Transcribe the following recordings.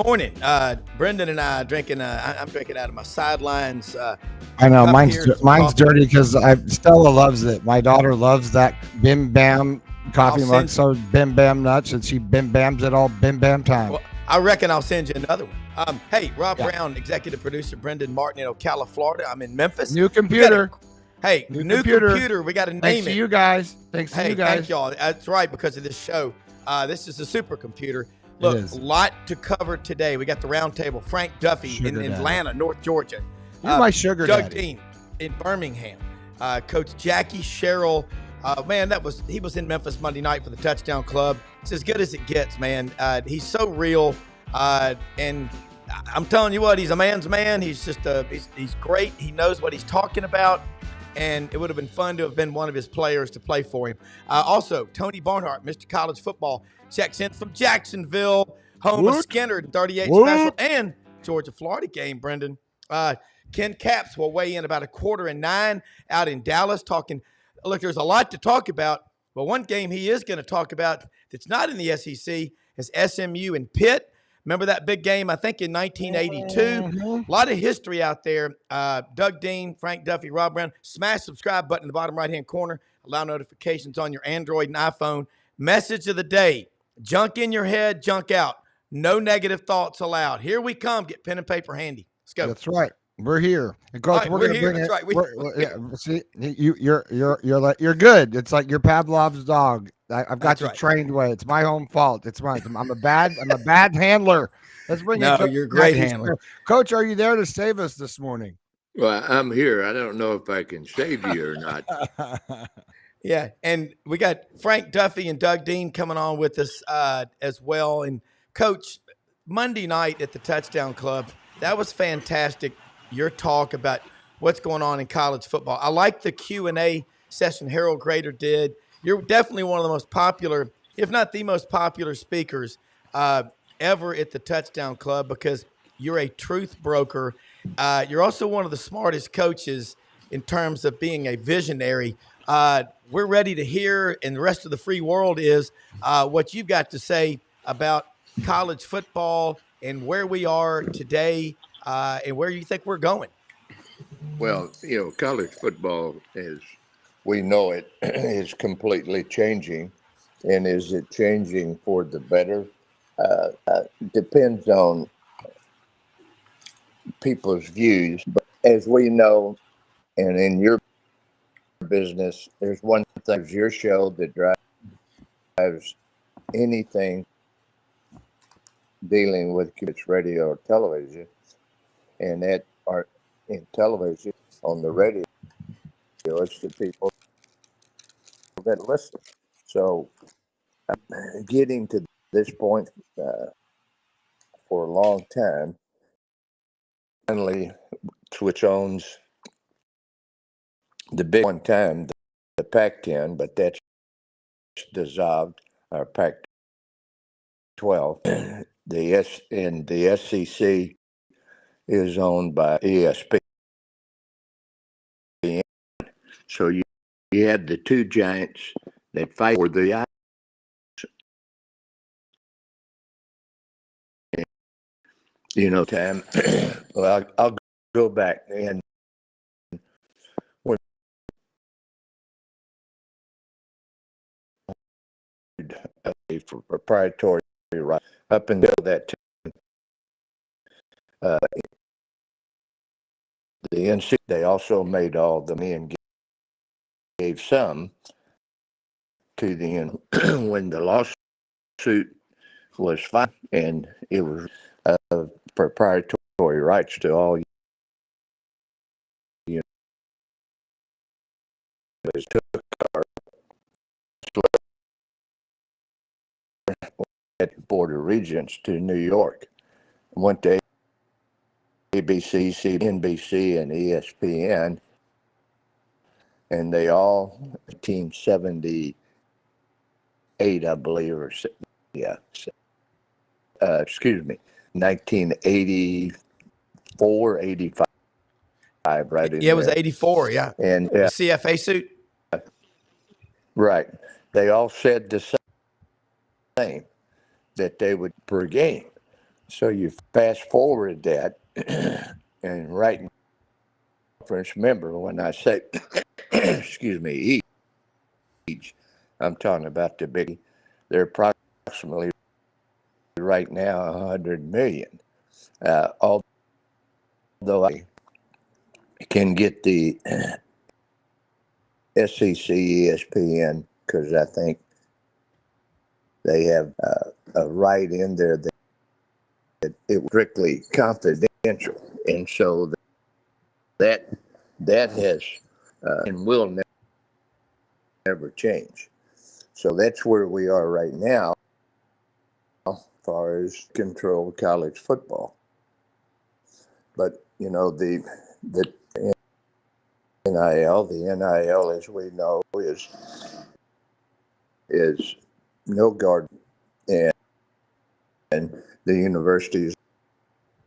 Morning. Brenden and I are drinking. I'm drinking out of my Sidelines I know cup mine's here. Some mine's coffee. dirty because Stella loves it. My daughter loves that Bim Bam I'll coffee mug, send. so Bim Bam nuts, and she Bim Bams it all Bim Bam time. Well, I reckon I'll send you another one. Hey, Rob Yeah. Browne, executive producer, Brenden Martin in Ocala, Florida. I'm in Memphis. New We got computer, new computer. We got to Thanks name to it. you guys. Thanks to Hey, you thank guys. y'all. That's right, because of this show. This is a supercomputer. It Look, is. a lot to cover today. We got the roundtable. Frank Duffy Sugar in daddy. Atlanta, North Georgia. You're my sugar Doug daddy. Dean in Birmingham. Coach Jackie Sherrill. Man, he was in Memphis Monday night for the Touchdown Club. It's as good as it gets, man. He's so real, and I'm telling you what, he's a man's man. He's just he's great. He knows what he's talking about, and it would have been fun to have been one of his players to play for him. Also, Tony Barnhart, Mr. College Football, checks in from Jacksonville, home of Skinner 38 special and Georgia Florida game. Brenden. Ken Capps will weigh in about 8:45 out in Dallas talking. Look, there's a lot to talk about, but one game he is going to talk about that's not in the SEC is SMU and Pitt. Remember that big game, I think, in 1982? Mm-hmm. A lot of history out there. Doug Dean, Frank Duffy, Rob Browne. Smash subscribe button in the bottom right-hand corner. Allow notifications on your Android and iPhone. Message of the day. Junk in your head, junk out. No negative thoughts allowed. Here we come. Get pen and paper handy. Let's go. That's right. We're here, and Coach, Right, we're we're gonna here. bring That's it. right. Yeah, see, you're good. It's like you're Pavlov's dog. I've got That's you right. trained way. It's my own fault. It's mine. I'm a bad handler. Let's bring in No, Coach you're a great Jackie. handler. Coach, are you there to save us this morning? Well, I'm here. I don't know if I can save you or not. Yeah, and we got Frank Duffy and Doug Dean coming on with us as well. And Coach, Monday night at the Touchdown Club, that was fantastic. Your talk about what's going on in college football. I like the Q&A session Harold Grader did. You're definitely one of the most popular, if not the most popular speakers ever at the Touchdown Club because you're a truth broker. You're also one of the smartest coaches in terms of being a visionary. We're ready to hear, and the rest of the free world is what you've got to say about college football and where we are today and where you think we're going. Well, college football, as we know it, is completely changing. And is it changing for the better? Depends on people's views. But as we know, and in your business, there's one thing, your show that drives anything dealing with kids, radio or television, and that are in television, on the radio, it's the people that listen. So getting to this point for a long time, finally, which owns the big one time, the Pac-10, but that's dissolved, our Pac-12. The SEC is owned by ESPN. So you had the two giants that fight for the time. Well, I'll go back and when for proprietary right up until that time, the NC they also made all the money and gave some to the when the lawsuit was filed, and it was proprietary rights to all took our Board of Regents to New York, went to ABC, NBC, and ESPN, and they all 1978, I believe, or yeah, excuse me, 1984, 85, right in Yeah, it was there. 84, yeah. And The CFA suit. right, they all said the same, that they would per game. So you fast forward that, and right in reference, remember when I say, excuse me, each, I'm talking about the big. They're approximately right now 100 million. Although I can get the SEC ESPN because I think they have a right in there that it was strictly confidential, and so that has and will never change. So that's where we are right now, as far as control college football. But you know the NIL, as we know, is no guard, and the universities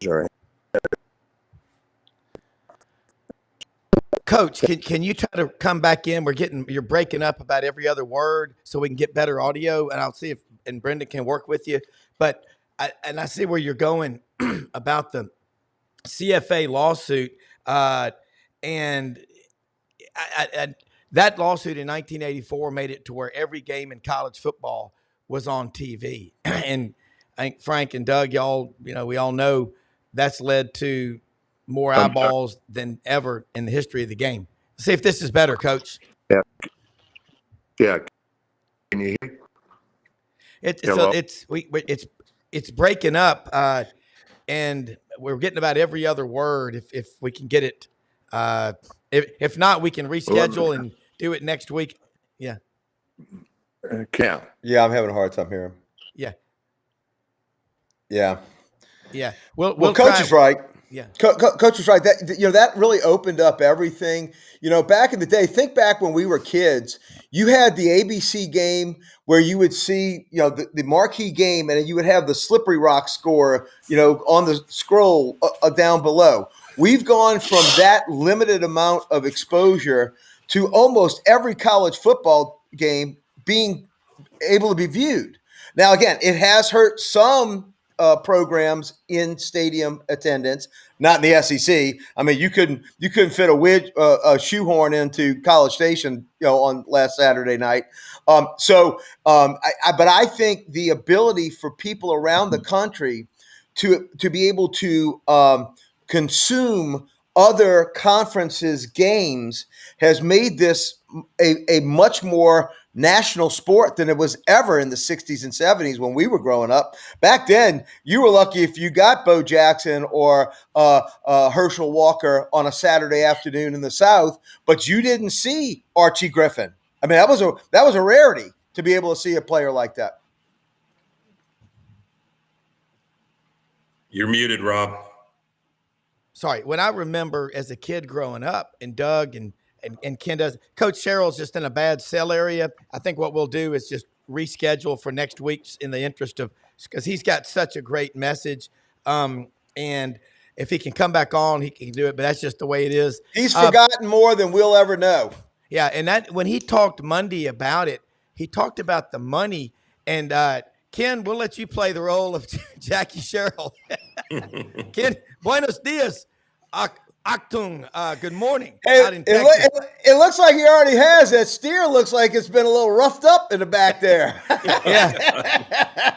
are. Coach, can you try to come back in? You're breaking up about every other word, so we can get better audio, and I'll see if Brenden can work with you. But I see where you're going about the CFA lawsuit, and that lawsuit in 1984 made it to where every game in college football was on TV. And I think Frank and Doug, we all know that's led to more eyeballs than ever in the history of the game. See if this is better, Coach. Yeah. Can you hear me? It's breaking up, and we're getting about every other word. If we can get it, if not, we can reschedule and do it next week. Yeah. Yeah, I'm having a hard time hearing. Yeah. Yeah. Yeah. Well, Coach is right. Yeah. Coach was right. That really opened up everything. Back in the day, think back when we were kids, you had the ABC game where you would see, the marquee game, and you would have the Slippery Rock score, on the scroll down below. We've gone from that limited amount of exposure to almost every college football game being able to be viewed. Now, again, it has hurt some programs in stadium attendance, not in the SEC. I mean, you couldn't fit a shoehorn into College Station, on last Saturday night. But I think the ability for people around the country to be able to consume other conferences' games has made this a much more national sport than it was ever in the 60s and 70s when we were growing up. Back then, you were lucky if you got Bo Jackson or Herschel Walker on a Saturday afternoon in the South, but you didn't see Archie Griffin. I mean, that was a rarity to be able to see a player like that. You're muted, Rob. Sorry. When I remember as a kid growing up, and Doug and Ken does, Coach Sherrill's just in a bad sell area. I think what we'll do is just reschedule for next week in the interest of, because he's got such a great message. And if he can come back on, he can do it, but that's just the way it is. He's forgotten more than we'll ever know. Yeah. And that, when he talked Monday about it, he talked about the money, and Ken, we'll let you play the role of Jackie Sherrill. Ken, buenos dias. Achtung, good morning. Hey, it looks like he already has. That steer looks like it's been a little roughed up in the back there. Yeah.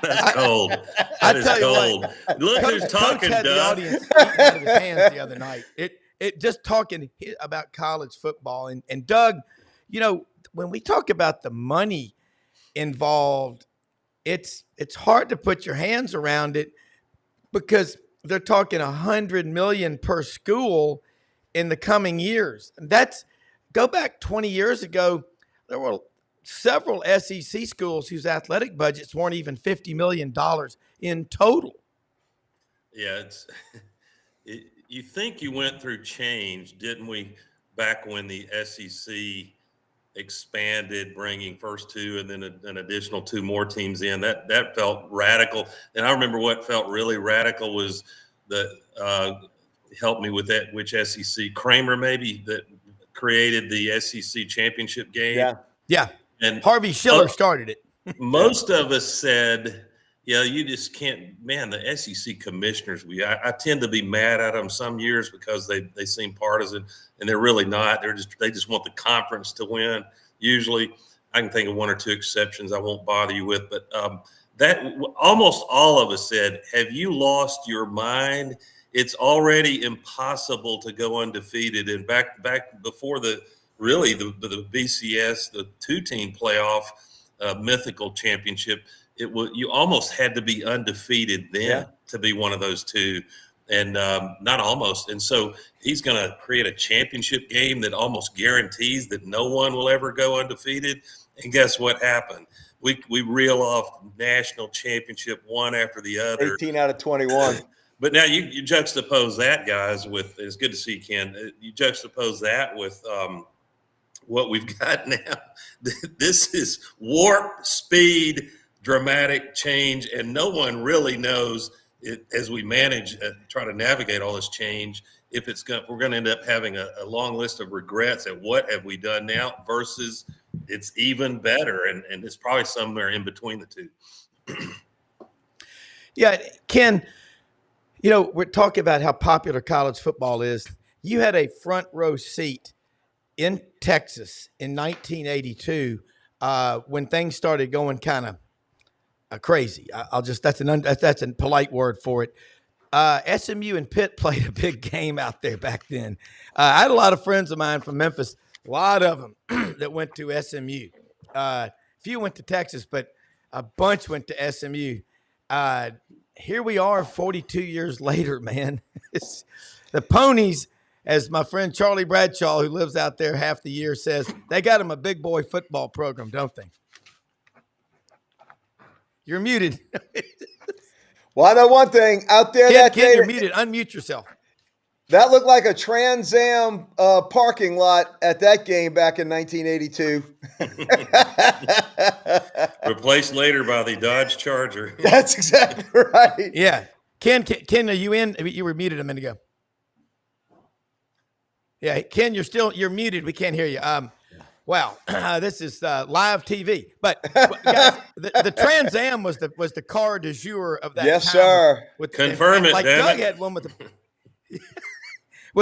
That's cold. That is cold. Look who's talking, Coach had Doug. the audience eating out of his hands the other night. It just talking about college football. And Doug, when we talk about the money involved, it's hard to put your hands around it, because they're talking $100 million per school in the coming years. Go back 20 years ago, there were several SEC schools whose athletic budgets weren't even $50 million in total. Yeah, you think you went through change, didn't we, back when the SEC expanded, bringing first two and then an additional two more teams in. That felt radical. And I remember what felt really radical was help me with that, which SEC, Kramer maybe, that created the SEC championship game. Yeah. And Harvey Schiller started it. Most of us said, Yeah, you just can't, man, the SEC commissioners, I tend to be mad at them some years because they seem partisan, and they're really not. They just want the conference to win. Usually, I can think of one or two exceptions I won't bother you with, but that almost all of us said, have you lost your mind? It's already impossible to go undefeated. And back before the BCS, the 2-team playoff mythical championship, you almost had to be undefeated then to be one of those two, and not almost. And so he's going to create a championship game that almost guarantees that no one will ever go undefeated. And guess what happened? We reel off national championship one after the other. 18 out of 21. But now you juxtapose that, guys, with – it's good to see you, Ken. You juxtapose that with what we've got now. This is warp speed, dramatic change, and no one really knows it, as we manage, try to navigate all this change, if we're going to end up having a long list of regrets at what have we done now versus – it's even better, and it's probably somewhere in between the two. Yeah, Ken, we're talking about how popular college football is. You had a front row seat in Texas in 1982 when things started going kind of crazy. That's a polite word for it. SMU and Pitt played a big game out there back then. I had a lot of friends of mine from Memphis. A lot of them that went to SMU. Few went to Texas, but a bunch went to SMU. Here we are 42 years later, man. The Ponies, as my friend Charlie Bradshaw, who lives out there half the year, says, they got them a big boy football program, don't they? You're muted. Well, I know one thing. Out there that day, you're muted. Unmute yourself. That looked like a Trans Am parking lot at that game back in 1982. Replaced later by the Dodge Charger. That's exactly right. Yeah. Ken, are you in? You were muted a minute ago. Yeah, Ken, you're muted. We can't hear you. Wow, this is live TV. But guys, the Trans Am was the car du jour of that. Yes, time sir. Confirm it, like damn Doug it. had one with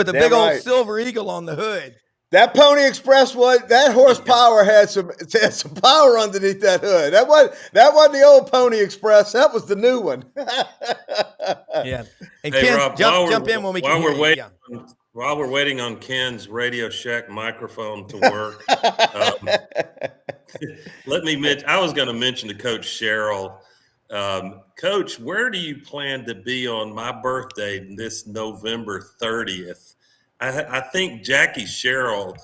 the big old silver eagle on the hood. That Pony Express that horsepower had some power underneath that hood. That wasn't the old Pony Express. That was the new one. Yeah. And Hey, Ken, Rob, jump in when we can hear you. While we're waiting on Ken's Radio Shack microphone to work, let me mention. I was going to mention to Coach Sherrill. Coach, where do you plan to be on my birthday this November 30th? I think Jackie Sherrill,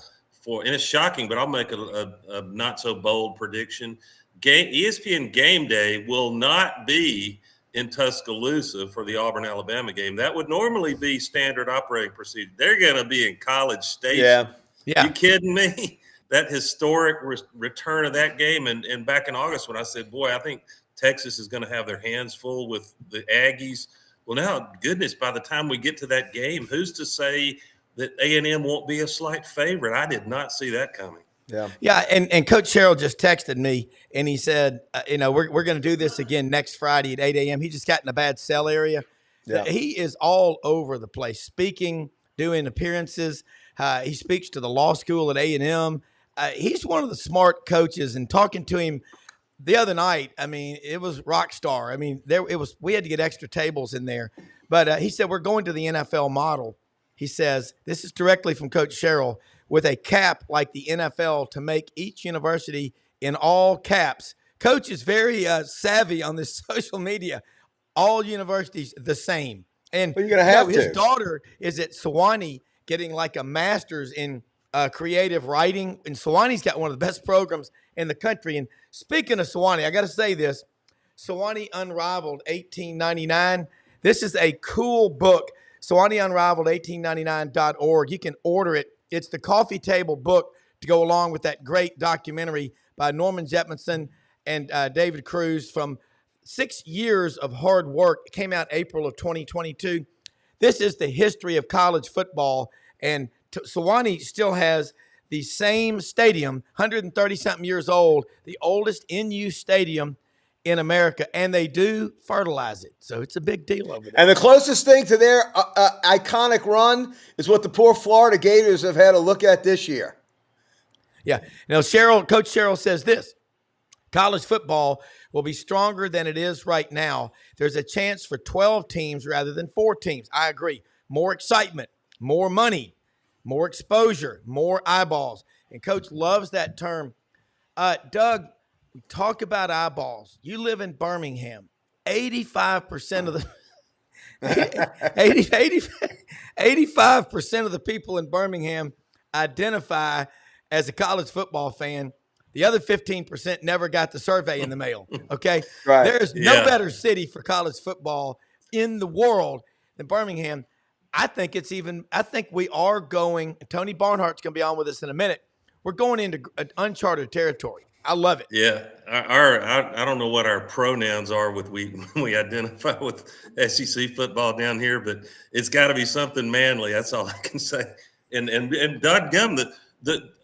and it's shocking, but I'll make a not so bold prediction. ESPN Game Day will not be in Tuscaloosa for the Auburn-Alabama game. That would normally be standard operating procedure. They're going to be in College Station. Yeah. You kidding me? That historic return of that game. And back in August when I said, boy, I think Texas is going to have their hands full with the Aggies. Well, now, goodness, by the time we get to that game, who's to say that A&M won't be a slight favorite? I did not see that coming. Yeah, and Coach Sherrill just texted me, and he said, we're going to do this again next Friday at 8 a.m. He just got in a bad cell area. Yeah. He is all over the place, speaking, doing appearances. He speaks to the law school at A&M. He's one of the smart coaches, and talking to him the other night, I mean, it was rock star. I mean, we had to get extra tables in there. But he said, we're going to the NFL model. He says, this is directly from Coach Sherrill, with a cap like the NFL to make each university in all caps. Coach is very savvy on this social media. All universities the same. And you're gonna have his daughter is at Sewanee getting like a master's in creative writing. And Sewanee's got one of the best programs in the country. And speaking of Sewanee, I got to say this. Sewanee Unrivaled 1899. This is a cool book. SewaneeUnrivaled1899.org. You can order it. It's the coffee table book to go along with that great documentary by Norman Jepmenson and David Cruz from 6 years of hard work. It came out April of 2022. This is the history of college football, and Sewanee still has the same stadium, 130-something years old, the oldest in-use stadium in America, and they do fertilize it. So it's a big deal over there. And the closest thing to their iconic run is what the poor Florida Gators have had to look at this year. Yeah. Coach Sherrill says this: college football will be stronger than it is right now. There's a chance for 12 teams rather than 4 teams. I agree. More excitement, more money, more exposure, more eyeballs. And Coach loves that term. Doug, we talk about eyeballs. You live in Birmingham. 85% of the 85% of the people in Birmingham identify as a college football fan. The other 15% never got the survey in the mail. Okay. Right. There is no better city for college football in the world than Birmingham. I think we are going, Tony Barnhart's going to be on with us in a minute. We're going into uncharted territory. I love it. Yeah. I don't know what our pronouns are when we identify with SEC football down here, but it's got to be something manly. That's all I can say. And dadgum,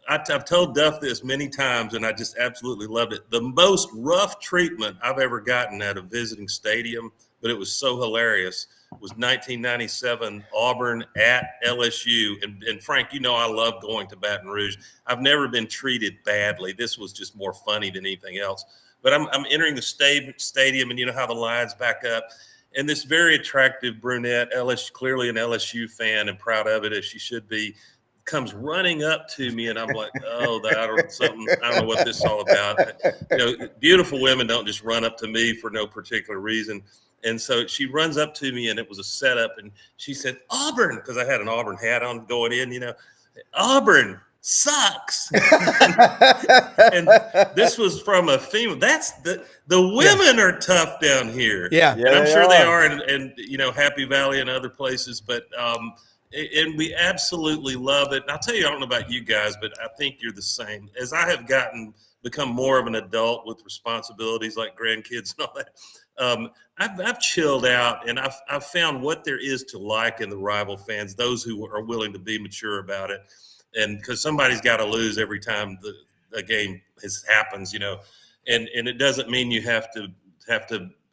I've told Duff this many times, and I just absolutely loved it. The most rough treatment I've ever gotten at a visiting stadium, but it was so hilarious, was 1997 Auburn at LSU. And Frank, I love going to Baton Rouge. I've never been treated badly. This was just more funny than anything else. But I'm entering the stadium, and you know how the lines back up. And this very attractive brunette, clearly an LSU fan and proud of it, as she should be, comes running up to me, and I'm like, I don't know what this is all about. Beautiful women don't just run up to me for no particular reason. And so she runs up to me, and it was a setup, and she said, Auburn, because I had an Auburn hat on going in, Auburn sucks. and this was from a female. That's the women are tough down here. Yeah. And I'm sure they are in Happy Valley and other places, but and we absolutely love it. And I'll tell you, I don't know about you guys, but I think you're the same. As I have become more of an adult with responsibilities like grandkids and all that, I've chilled out, and I've found what there is to like in the rival fans, those who are willing to be mature about it. And because somebody's got to lose every time the game happens, and it doesn't mean you have to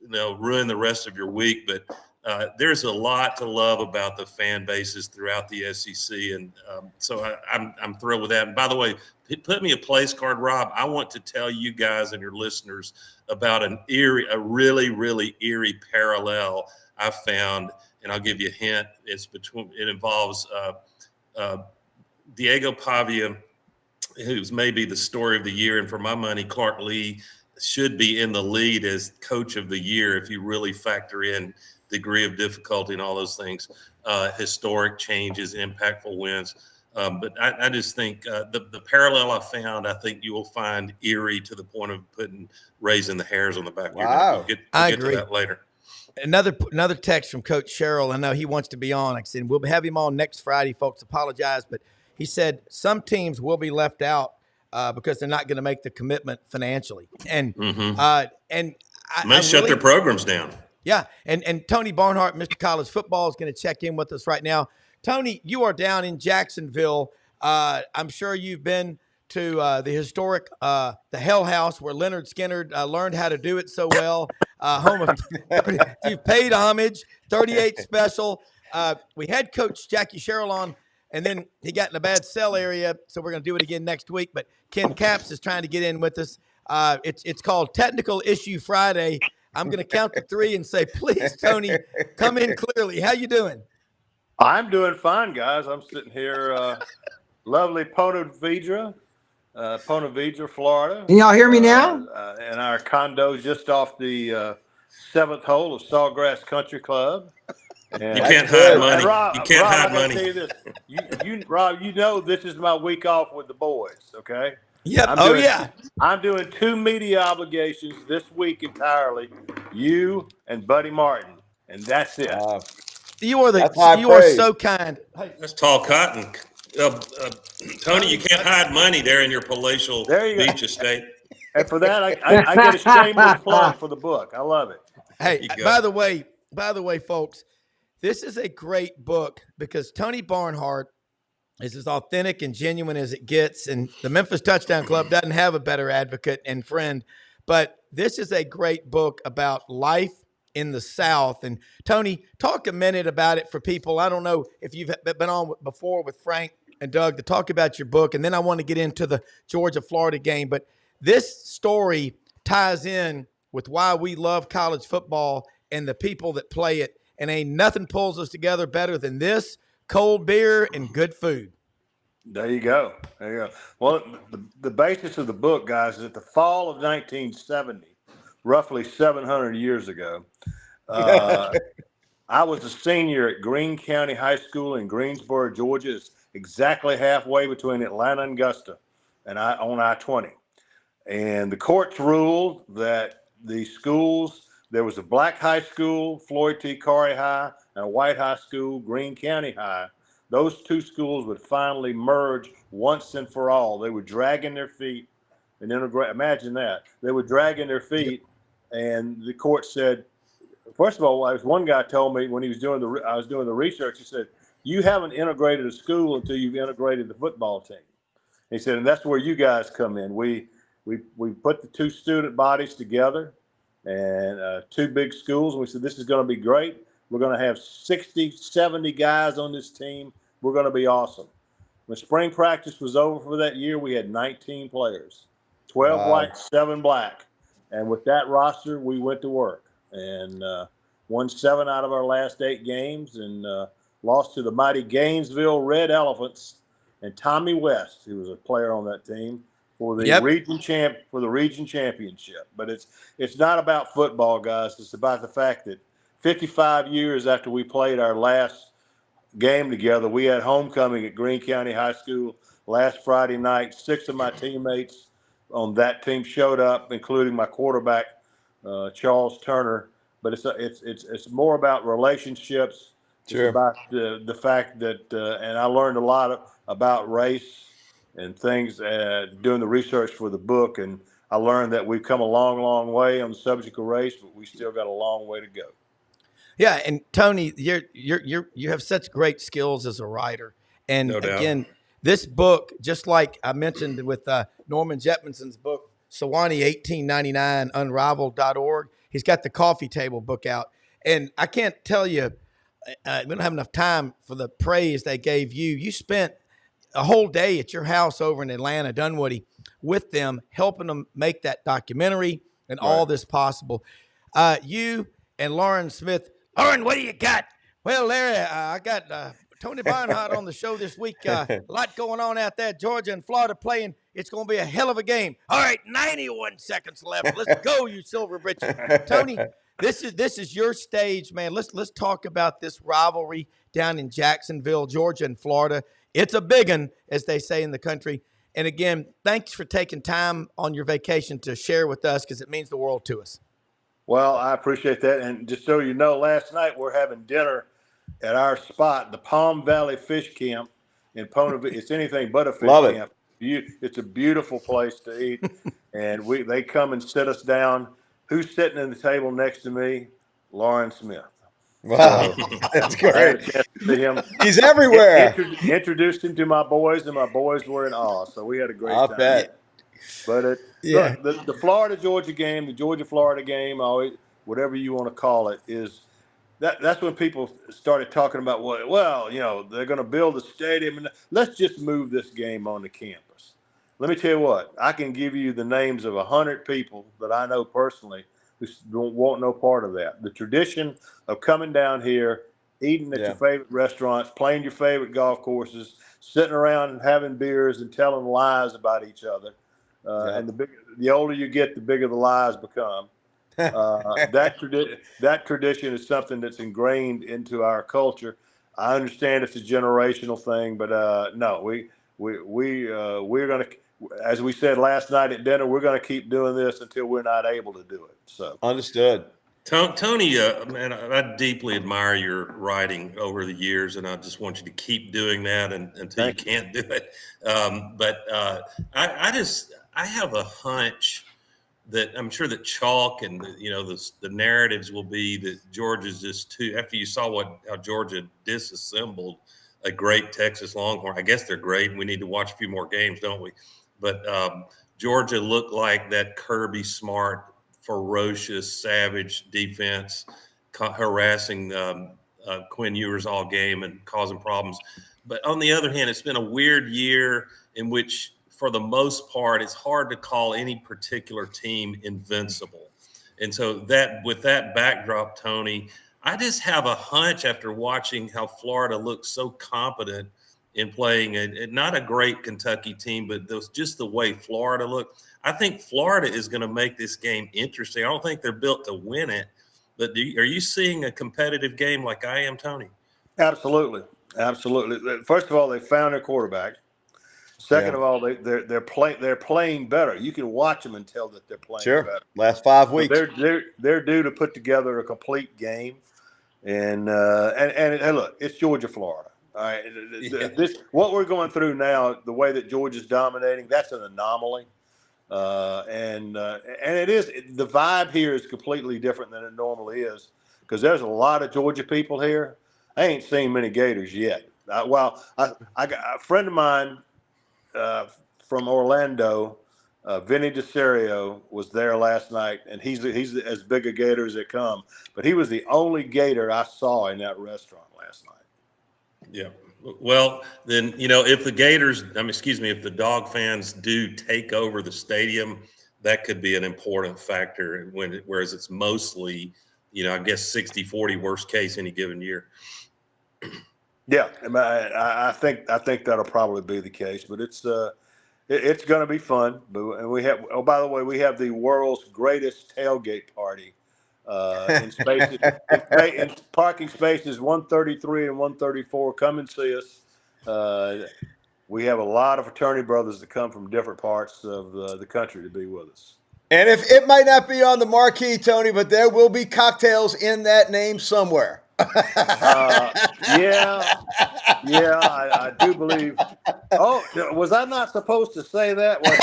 ruin the rest of your week, but there's a lot to love about the fan bases throughout the SEC, and so I'm thrilled with that. And by the way, put me a place card, Rob. I want to tell you guys and your listeners about a really, really eerie parallel I found, and I'll give you a hint. It involves Diego Pavia, who's maybe the story of the year, and for my money, Clark Lee should be in the lead as coach of the year if you really factor in degree of difficulty and all those things, historic changes, impactful wins. But I just think the parallel I found, I think you will find eerie to the point of raising the hairs on the back of your neck. We'll get to that later. Another text from Coach Sherrill. I know he wants to be on. Like I said, we'll have him on next Friday, folks. Apologize, but he said some teams will be left out because they're not going to make the commitment financially, and may shut their programs down. Yeah, and Tony Barnhart, Mr. College Football, is going to check in with us right now. Tony, you are down in Jacksonville. I'm sure you've been to the historic the Hell House where Leonard Skinner learned how to do it so well. Home of you've paid homage. 38 special. We had Coach Jackie Sherrill on, and then he got in a bad cell area, so we're going to do it again next week. But Ken Capps is trying to get in with us. It's called Technical Issue Friday. I'm going to count to 3 and say, please, Tony, come in clearly. How you doing? I'm doing fine, guys. I'm sitting here, lovely Ponte Vedra, Florida. Can y'all hear me now? In our condo just off the 7th hole of Sawgrass Country Club. And you can't hide money. Rob, you can't hide I money. tell you this. Rob, this is my week off with the boys, okay? Yep. I'm doing 2 media obligations this week entirely. You and Buddy Martin, and that's it. You are so kind. That's tall cotton. Tony, you can't hide money there in your palatial beach estate. And for that, I get a shameless plug for the book. I love it. Hey, by the way, folks, this is a great book because Tony Barnhart is as authentic and genuine as it gets, and the Memphis Touchdown Club doesn't have a better advocate and friend. But this is a great book about life in the South. And Tony, talk a minute about it for people. I don't know if you've been on before with Frank and Doug to talk about your book, and then I want to get into the Georgia-Florida game. But this story ties in with why we love college football and the people that play it, and ain't nothing pulls us together better than this, cold beer and good food. There you go. There you go. Well, the basis of the book, guys, is that the fall of 1970, roughly 700 years ago, I was a senior at Greene County High School in Greensboro, Georgia. It's exactly halfway between Atlanta and Augusta, and on I-20. And the courts ruled that the schools, there was a black high school, Floyd T. Corey High, and a white high school, Greene County High. Those two schools would finally merge once and for all. They were dragging their feet and integrate. Imagine that. They were dragging their feet, and the court said, first of all, one guy told me when he was I was doing the research, he said, "You haven't integrated a school until you've integrated the football team." He said, and that's where you guys come in. We put the two student bodies together and two big schools. And we said, this is going to be great. We're going to have 60, 70 guys on this team. We're going to be awesome. When spring practice was over for that year, we had 19 players, 12 white, 7 black. And with that roster, we went to work and won 7 out of our last 8 games and lost to the mighty Gainesville Red Elephants and Tommy West, who was a player on that team, for the region championship. But it's not about football, guys. It's about the fact that 55 years after we played our last game together, we had homecoming at Greene County High School last Friday night. 6 of my teammates on that team showed up, including my quarterback, Charles Turner. But it's more about relationships. Sure. It's about the fact that, and I learned a lot about race and things doing the research for the book, and I learned that we've come a long, long way on the subject of race, but we still got a long way to go. Yeah, and Tony, you have such great skills as a writer, and no again, this book, just like I mentioned with Norman Jetmanson's book, Sewanee 1899, Unrivaled.org. He's got the coffee table book out, and I can't tell you, we don't have enough time for the praise they gave you. You spent a whole day at your house over in Atlanta, Dunwoody, with them, helping them make that documentary and all this possible. You and Lauren Smith. Lauren, what do you got? Well, Larry, I got Tony Barnhart on the show this week. A lot going on out there. Georgia and Florida playing. It's going to be a hell of a game. All right, 91 seconds left. Let's go, you silver britches. Tony, this is your stage, man. Let's talk about this rivalry down in Jacksonville, Georgia and Florida. It's a big one, as they say in the country. And again, thanks for taking time on your vacation to share with us, because it means the world to us. Well, I appreciate that. And just so you know, last night we're having dinner at our spot, the Palm Valley Fish Camp in Poneville. It's anything but a fish camp. It's a beautiful place to eat. And they come and sit us down. Who's sitting at the table next to me? Lauren Smith. Wow, that's great. Him. He's everywhere. Introduced him to my boys, and my boys were in awe. So we had a great time. I bet. But look, the Florida-Georgia game, the Georgia-Florida game, always whatever you want to call it, is that's when people started talking about, well, you know, they're going to build a stadium, and let's just move this game on the campus. Let me tell you what, I can give you the names of 100 people that I know personally who don't want no part of that. The tradition of coming down here, eating at your favorite restaurants, playing your favorite golf courses, sitting around and having beers and telling lies about each other. And the older you get, the bigger the lies become. That tradition is something that's ingrained into our culture. I understand it's a generational thing, but no, we're going to, as we said last night at dinner, we're going to keep doing this until we're not able to do it. So understood. Tony, man, I deeply admire your writing over the years, and I just want you to keep doing that until you can't do it. I have a hunch that I'm sure that chalk and the narratives will be that Georgia's just too. After you saw how Georgia disassembled a great Texas Longhorn, I guess they're great, and we need to watch a few more games, don't we? But Georgia looked like that Kirby Smart, ferocious, savage defense, harassing Quinn Ewers all game and causing problems. But on the other hand, it's been a weird year in which, for the most part, it's hard to call any particular team invincible. And so that, with that backdrop, Tony, I just have a hunch after watching how Florida looked so competent in playing not a great Kentucky team, but just the way Florida looked. I think Florida is going to make this game interesting. I don't think they're built to win it, but are you seeing a competitive game like I am, Tony? Absolutely. First of all, they found their quarterback. Second of all, they're playing better. You can watch them and tell that they're playing better. Last 5 weeks. So they're due to put together a complete game. And look, it's Georgia, Florida. All right, what we're going through now, the way that Georgia's dominating, that's an anomaly, and it is, the vibe here is completely different than it normally is, because there's a lot of Georgia people here. I ain't seen many Gators yet. I got a friend of mine from Orlando, Vinny DeSerio, was there last night, and he's as big a Gator as they come, but he was the only Gator I saw in that restaurant last night. Yeah. Well, then, if the Gators, if the Dog fans do take over the stadium, that could be an important factor, whereas it's mostly, I guess 60-40 worst case any given year. Yeah, I think that'll probably be the case, but it's going to be fun. And we have, by the way, we have the world's greatest tailgate party in spaces, in parking spaces 133 and 134. Come and see us. We have a lot of fraternity brothers that come from different parts of the country to be with us. And if it might not be on the marquee, Tony, but there will be cocktails in that name somewhere. I do believe. Oh, was I not supposed to say that? Well,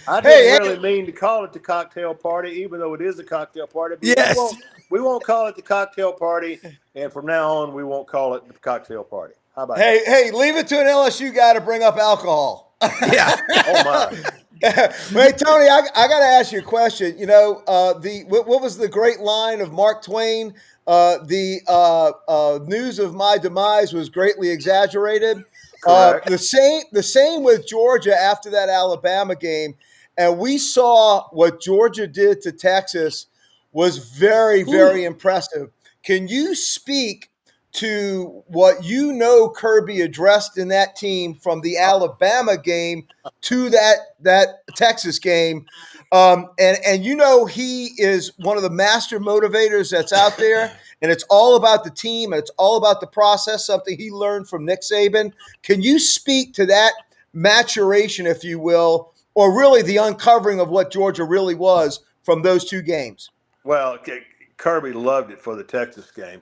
I didn't really mean to call it the cocktail party, even though it is a cocktail party. Yes. We won't call it the cocktail party, and from now on, we won't call it the cocktail party. How about that? Hey, leave it to an LSU guy to bring up alcohol. Yeah. Oh, my. Wait, Tony, I got to ask you a question. What was the great line of Mark Twain? The news of my demise was greatly exaggerated. The same with Georgia after that Alabama game, and we saw what Georgia did to Texas was very, very impressive. Can you speak to what Kirby addressed in that team from the Alabama game to that Texas game? And he is one of the master motivators that's out there, and it's all about the team and it's all about the process, something he learned from Nick Saban. Can you speak to that maturation, if you will, or really the uncovering of what Georgia really was from those two games? Well, Kirby loved it for the Texas game.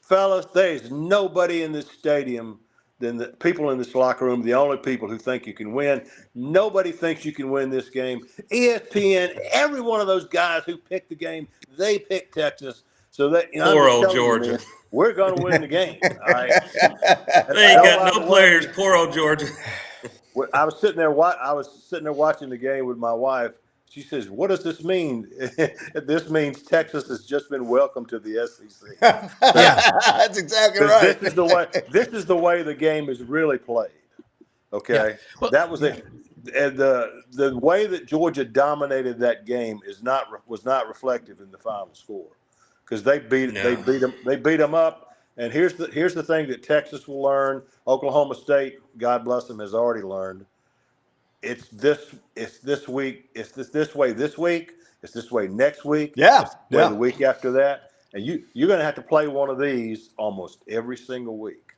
Fellas, there's nobody in this stadium than the people in this locker room, the only people who think you can win. Nobody thinks you can win this game. ESPN, every one of those guys who picked the game, they picked Texas. So that poor old Georgia. Man, we're going to win the game. All right. They ain't got no players. Poor old Georgia. I was sitting there watching the game with my wife. She says, "What does this mean?" This means Texas has just been welcomed to the SEC. Yeah, that's exactly right. This is the way the game is really played. Okay, Yeah. Well, that was it. And the way that Georgia dominated that game was not reflective in the final score, because they beat them up. And here's the thing that Texas will learn. Oklahoma State, God bless them, has already learned. It's this week. It's this way this week. It's this way next week. Yeah. The week after that. And you're going to have to play one of these almost every single week.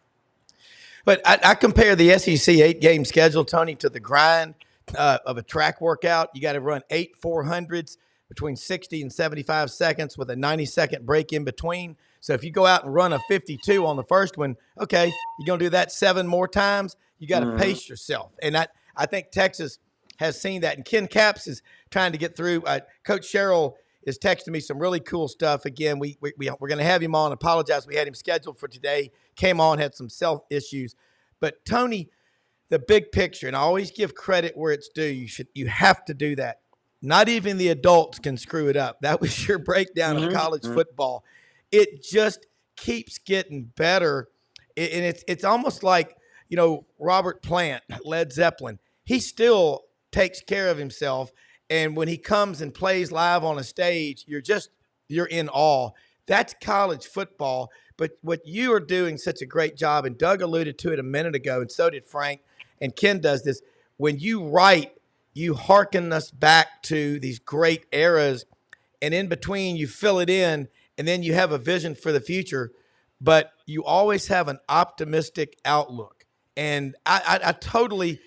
But I compare the SEC 8-game schedule, Tony, to the grind of a track workout. You got to run 8 400s between 60 and 75 seconds with a 90-second break in between. So if you go out and run a 52 on the first one, okay, you're going to do that 7 more times. You got to pace yourself. And I think Texas has seen that. And Ken Capps is trying to get through. Coach Sherrill is texting me some really cool stuff. Again, we're going to have him on. Apologize. We had him scheduled for today. Came on, had some self issues. But, Tony, the big picture, and I always give credit where it's due. You have to do that. Not even the adults can screw it up. That was your breakdown of college football. It just keeps getting better. And it's almost like, Robert Plant, Led Zeppelin. He still takes care of himself. And when he comes and plays live on a stage, you're in awe. That's college football. But what you are doing such a great job, and Doug alluded to it a minute ago, and so did Frank, and Ken does this. When you write, you hearken us back to these great eras, and in between you fill it in, and then you have a vision for the future, but you always have an optimistic outlook. And I totally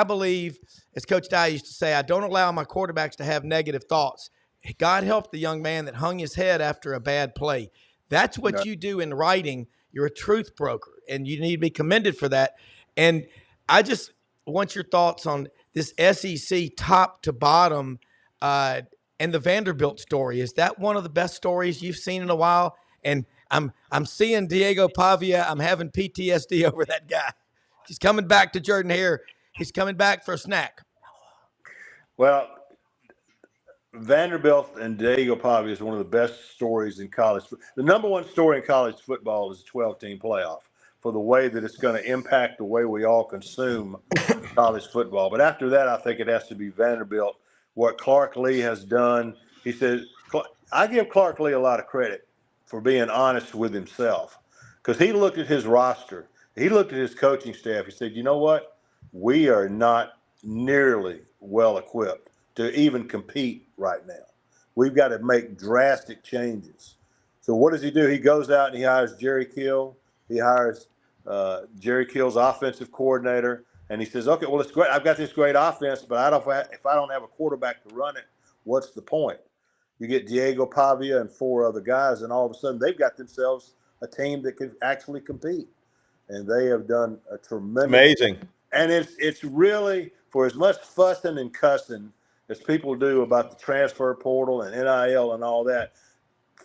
believe, as Coach Dye used to say, I don't allow my quarterbacks to have negative thoughts. God help the young man that hung his head after a bad play. That's what you do in writing. You're a truth broker, and you need to be commended for that. And I just want your thoughts on this SEC top to bottom and the Vanderbilt story. Is that one of the best stories you've seen in a while? And I'm seeing Diego Pavia. I'm having PTSD over that guy. He's coming back to Jordan-Hare. He's coming back for a snack. Well, Vanderbilt and Diego Pavia is one of the best stories in college. The number one story in college football is a 12-team playoff, for the way that it's going to impact the way we all consume college football. But after that, I think it has to be Vanderbilt. What Clark Lee has done, he said, I give Clark Lee a lot of credit for being honest with himself, because he looked at his roster. He looked at his coaching staff. He said, you know what? We are not nearly well equipped to even compete right now. We've got to make drastic changes. So what does he do? He goes out and he hires Jerry Kill. He hires Jerry Kill's offensive coordinator, and he says, okay, well, it's great. I've got this great offense, but if I don't have a quarterback to run it, what's the point? You get Diego Pavia and 4 other guys, and all of a sudden they've got themselves a team that can actually compete. And they have done a tremendous. Amazing. And it's really, for as much fussing and cussing as people do about the transfer portal and NIL and all that,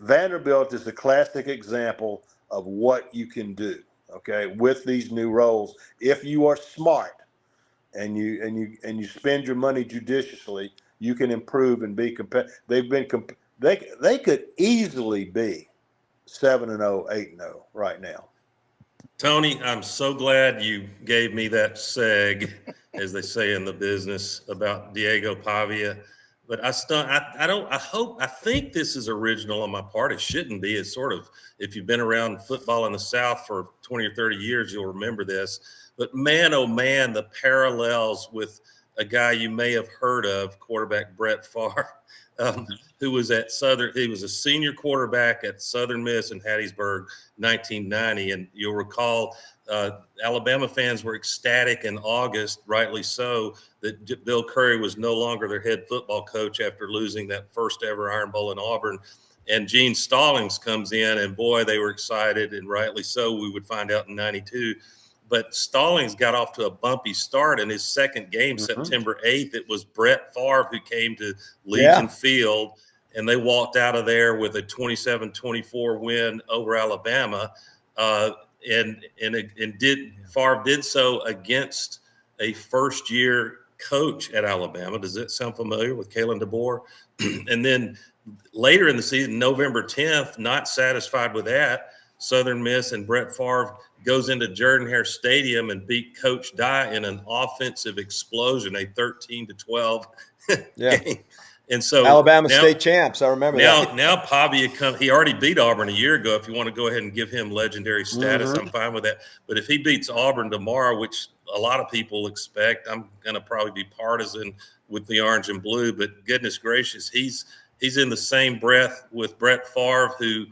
Vanderbilt is a classic example of what you can do, okay, with these new roles. If you are smart and you spend your money judiciously, you can improve and be competitive. They could easily be 7-0, 8-0 right now. Tony, I'm so glad you gave me that seg, as they say in the business, about Diego Pavia. But I think this is original on my part. It shouldn't be. It's sort of, if you've been around football in the South for 20 or 30 years, you'll remember this. But man, oh man, the parallels with a guy you may have heard of, quarterback Brett Favre, who was at Southern. He was a senior quarterback at Southern Miss in Hattiesburg, 1990. And you'll recall Alabama fans were ecstatic in August, rightly so, that Bill Curry was no longer their head football coach after losing that first ever Iron Bowl in Auburn. And Gene Stallings comes in, and boy, they were excited, and rightly so. We would find out in 92. But Stallings got off to a bumpy start in his second game, September 8th. It was Brett Favre who came to Legion Field, and they walked out of there with a 27-24 win over Alabama. And Favre did so against a first-year coach at Alabama. Does that sound familiar, with Kalen DeBoer? And then later in the season, November 10th, not satisfied with that, Southern Miss and Brett Favre goes into Jordan-Hare Stadium and beat Coach Dye in an offensive explosion, a 13-12 game. And so Alabama state champs, I remember that. Now Pavia he already beat Auburn a year ago. If you want to go ahead and give him legendary status, I'm fine with that. But if he beats Auburn tomorrow, which a lot of people expect, I'm going to probably be partisan with the orange and blue. But goodness gracious, he's in the same breath with Brett Favre, who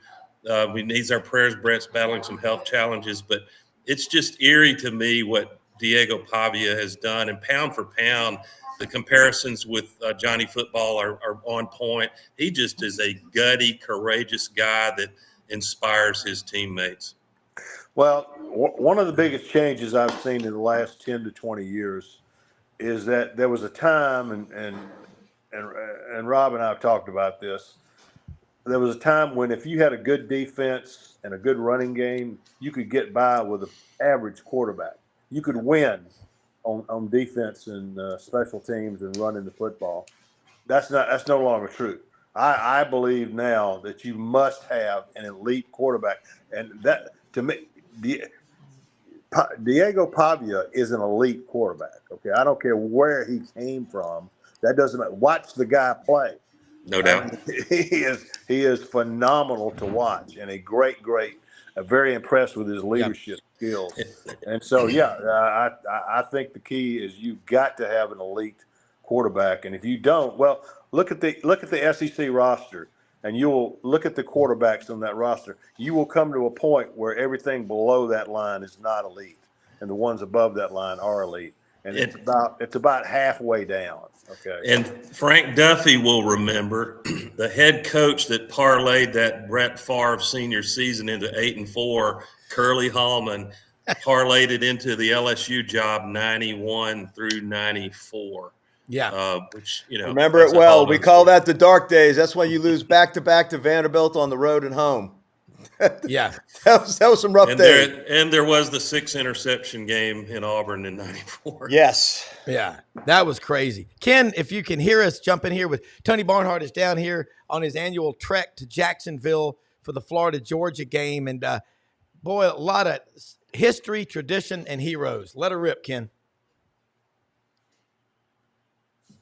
needs our prayers. Brett's battling some health challenges, but it's just eerie to me what Diego Pavia has done. And pound for pound, the comparisons with Johnny Football are on point. He just is a gutty, courageous guy that inspires his teammates. Well, one of the biggest changes I've seen in the last 10 to 20 years is that there was a time, and Rob and I have talked about this, there was a time when if you had a good defense and a good running game, you could get by with an average quarterback. you could win on defense and special teams and running the football. That's no longer true. I believe now that you must have an elite quarterback, and that to me, Diego Pavia is an elite quarterback. Okay, I don't care where he came from. That doesn't matter. Watch the guy play. No doubt. He is phenomenal to watch, and a great. I'm very impressed with his leadership skills. And so, I think the key is you've got to have an elite quarterback, and if you don't, well, look at the SEC roster, and you will look at the quarterbacks on that roster. You will come to a point where everything below that line is not elite, and the ones above that line are elite, and it's about halfway down. Okay. And Frank Duffy will remember the head coach that parlayed that Brett Favre senior season into 8-4, Curly Hallman, parlayed it into the LSU job 91 through 94. Yeah. Which, remember it well. We call that the dark days. That's when you lose back-to-back to Vanderbilt on the road and home. Yeah. That was some rough days. And there was the 6 interception game in Auburn in 94. Yes. Yeah, that was crazy. Ken, if you can hear us, jump in here with Tony Barnhart is down here on his annual trek to Jacksonville for the Florida-Georgia game. And, boy, a lot of history, tradition, and heroes. Let her rip, Ken.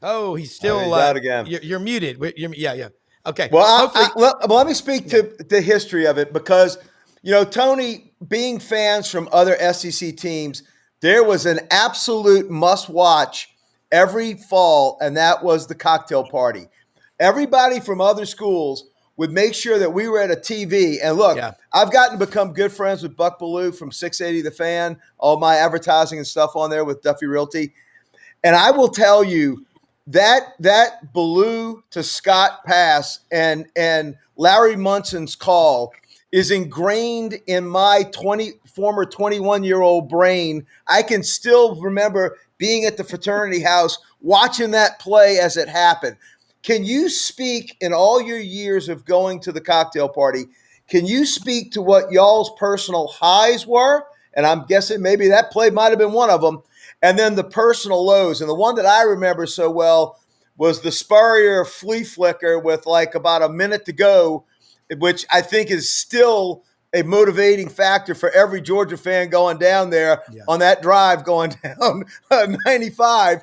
Oh, he's still out again. You're muted. Yeah. Okay. Well, let me speak to the history of it because, Tony, being fans from other SEC teams, there was an absolute must-watch every fall, and that was the cocktail party. Everybody from other schools would make sure that we were at a TV. And look, I've gotten to become good friends with Buck Ballou from 680 The Fan, all my advertising and stuff on there with Duffy Realty. And I will tell you, that Ballou to Scott pass and Larry Munson's call is ingrained in my former 21-year-old brain. I can still remember being at the fraternity house watching that play as it happened. Can you speak in all your years of going to the cocktail party? Can you speak to what y'all's personal highs were? And I'm guessing maybe that play might have been one of them. And then the personal lows. And the one that I remember so well was the Spurrier flea flicker with like about a minute to go, which I think is still a motivating factor for every Georgia fan going down there on that drive going down 95.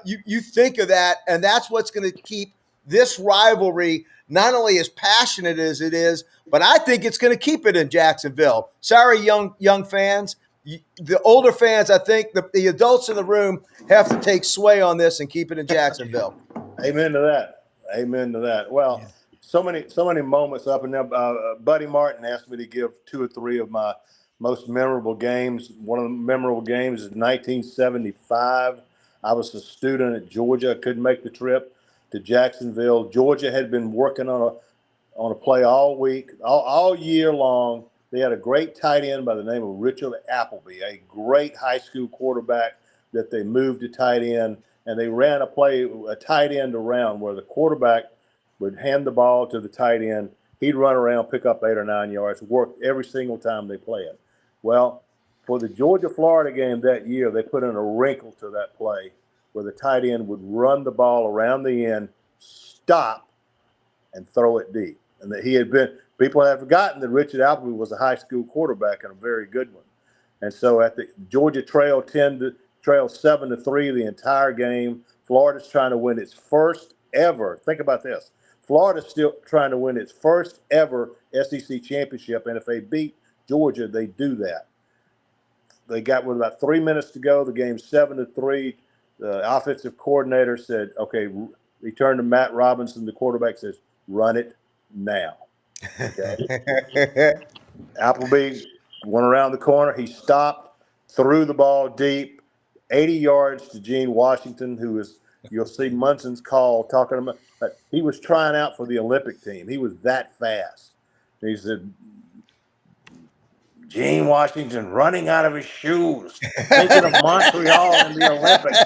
You think of that, and that's what's going to keep this rivalry not only as passionate as it is, but I think it's going to keep it in Jacksonville. Sorry, young fans. The older fans, I think the adults in the room have to take sway on this and keep it in Jacksonville. Amen to that. Well, so many moments up and down. Buddy Martin asked me to give 2 or 3 of my most memorable games. One of the memorable games is 1975. I was a student at Georgia. I couldn't make the trip to Jacksonville. Georgia had been working on a play all week, all year long. They had a great tight end by the name of Richard Appleby, a great high school quarterback that they moved to tight end, and they ran a tight end around where the quarterback would hand the ball to the tight end. He'd run around, pick up 8 or 9 yards, worked every single time they played. Well, for the Georgia-Florida game that year, they put in a wrinkle to that play where the tight end would run the ball around the end, stop, and throw it deep. And that people have forgotten that Richard Appleby was a high school quarterback and a very good one. And so at the Georgia trailed 7-3 the entire game. Florida's trying to win its first ever. Think about this. Florida's still trying to win its first ever SEC championship. And if they beat Georgia, they do that. They got with about 3 minutes to go. The game's 7-3. The offensive coordinator said, okay, he turned to Matt Robinson. The quarterback says, run it now. Okay. Appleby went around the corner. He stopped, threw the ball deep, 80 yards to Gene Washington, who is, you'll see Munson's call talking about, he was trying out for the Olympic team. He was that fast. And he said, Gene Washington running out of his shoes, thinking of Montreal in the Olympics.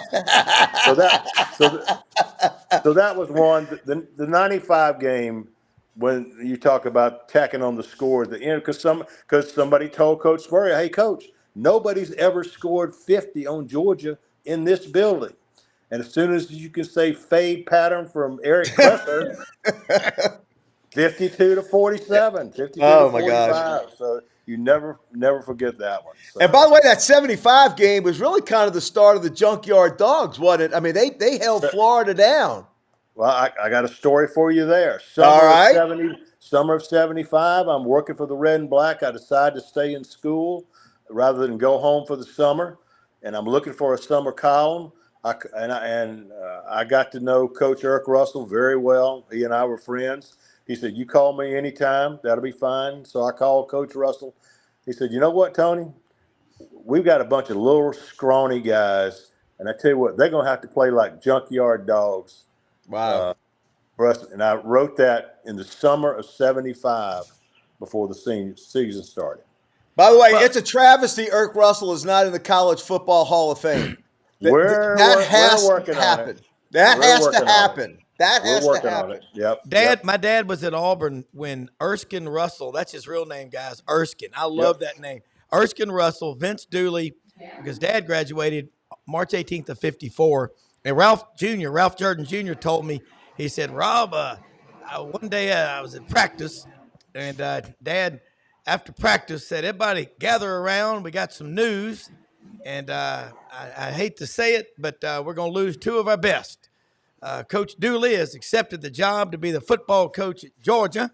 So that was one. The 95 game, when you talk about tacking on the score at the end, because somebody told Coach Spurrier, hey, Coach, Nobody's ever scored 50 on Georgia in this building. And as soon as you can say fade pattern from Eric Kresser, 52 to 47, 52 Oh, to my gosh. 45. So you never forget that one. So. And by the way, that 75 game was really kind of the start of the Junkyard Dogs, wasn't it? I mean, they held Florida down. Well, I got a story for you there. All right. Summer of 75, I'm working for the Red and Black. I decided to stay in school rather than go home for the summer. And I'm looking for a summer column. I got to know Coach Eric Russell very well. He and I were friends. He said, you call me anytime. That'll be fine. So I called Coach Russell. He said, you know what, Tony? We've got a bunch of little scrawny guys. And I tell you what, they're going to have to play like junkyard dogs. Wow. For us. And I wrote that in the summer of 75 before the season started. By the way, it's a travesty Eric Russell is not in the College Football Hall of Fame. We're working on it. That has to happen. That has to happen. Yep. My dad was at Auburn when Erskine Russell, that's his real name, guys, Erskine. I love that name. Erskine Russell, Vince Dooley, because Dad graduated March 18th of 54. And Ralph Jordan Jr. told me, he said, Rob, one day I was at practice, and Dad, after practice, said, everybody gather around. We got some news. And I hate to say it, but we're going to lose two of our best. Coach Dooley has accepted the job to be the football coach at Georgia,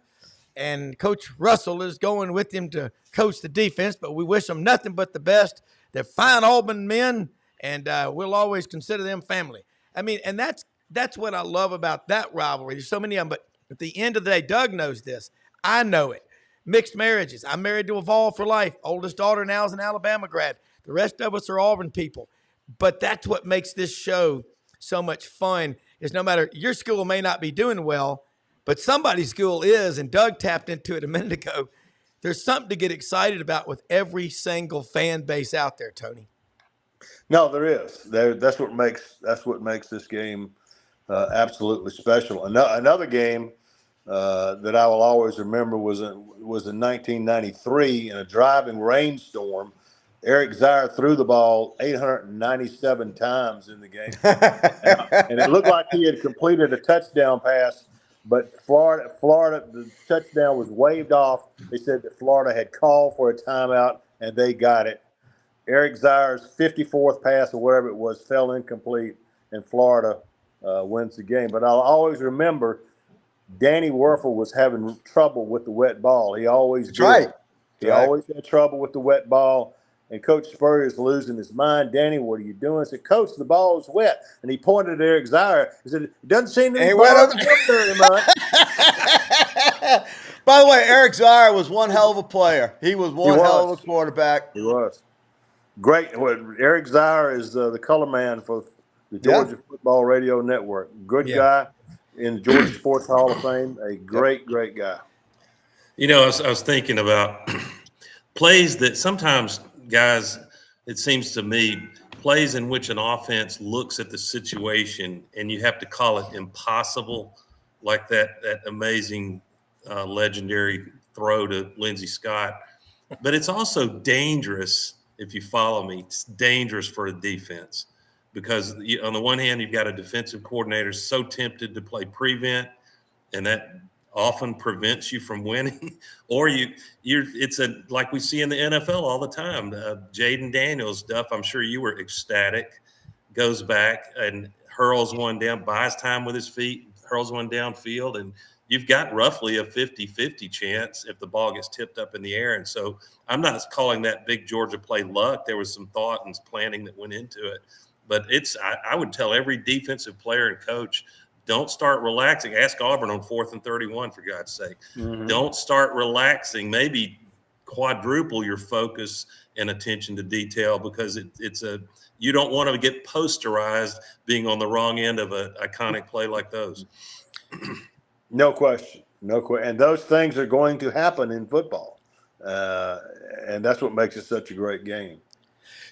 and Coach Russell is going with him to coach the defense, but we wish them nothing but the best. They're fine Auburn men, and we'll always consider them family. I mean, and that's what I love about that rivalry. There's so many of them, but at the end of the day, Doug knows this. I know it. Mixed marriages. I'm married to a Vol for life. Oldest daughter now is an Alabama grad. The rest of us are Auburn people. But that's what makes this show so much fun, is no matter, your school may not be doing well, but somebody's school is, and Doug tapped into it a minute ago. There's something to get excited about with every single fan base out there, Tony. No, there is. That's what makes this game absolutely special. Another game that I will always remember was in 1993 in a driving rainstorm. Eric Zier threw the ball 897 times in the game, and it looked like he had completed a touchdown pass. But Florida, the touchdown was waved off. They said that Florida had called for a timeout, and they got it. Eric Zier's 54th pass or whatever it was fell incomplete, and Florida wins the game. But I'll always remember Danny Werfel was having trouble with the wet ball. He always did. Right. He always had trouble with the wet ball. And Coach Spurrier's losing his mind. Danny, what are you doing? I said, Coach, the ball is wet. And he pointed at Eric Zier. He said, it doesn't seem to be wet very much. By the way, Eric Zier was one hell of a player. He was one hell of a quarterback. He was. Great. Eric Zier is the color man for the Georgia Football Radio Network. Good guy in the Georgia Sports Hall of Fame. A great guy. You know, I was thinking about plays that sometimes, guys, it seems to me, plays in which an offense looks at the situation and you have to call it impossible, like that amazing, legendary throw to Lindsey Scott. But it's also dangerous, if you follow me. It's dangerous for a defense because on the one hand, you've got a defensive coordinator so tempted to play prevent, and that often prevents you from winning, or it's like we see in the NFL all the time. Jaden Daniels stuff, I'm sure you were ecstatic, goes back and hurls one down, buys time with his feet, hurls one downfield, and you've got roughly a 50-50 chance if the ball gets tipped up in the air. And so I'm not calling that big Georgia play luck. There was some thought and planning that went into it. But I would tell every defensive player and coach, don't start relaxing. Ask Auburn on 4th and 31, for God's sake. Mm-hmm. Don't start relaxing. Maybe quadruple your focus and attention to detail, because you don't want to get posterized being on the wrong end of an iconic play like those. No question. And those things are going to happen in football. And that's what makes it such a great game.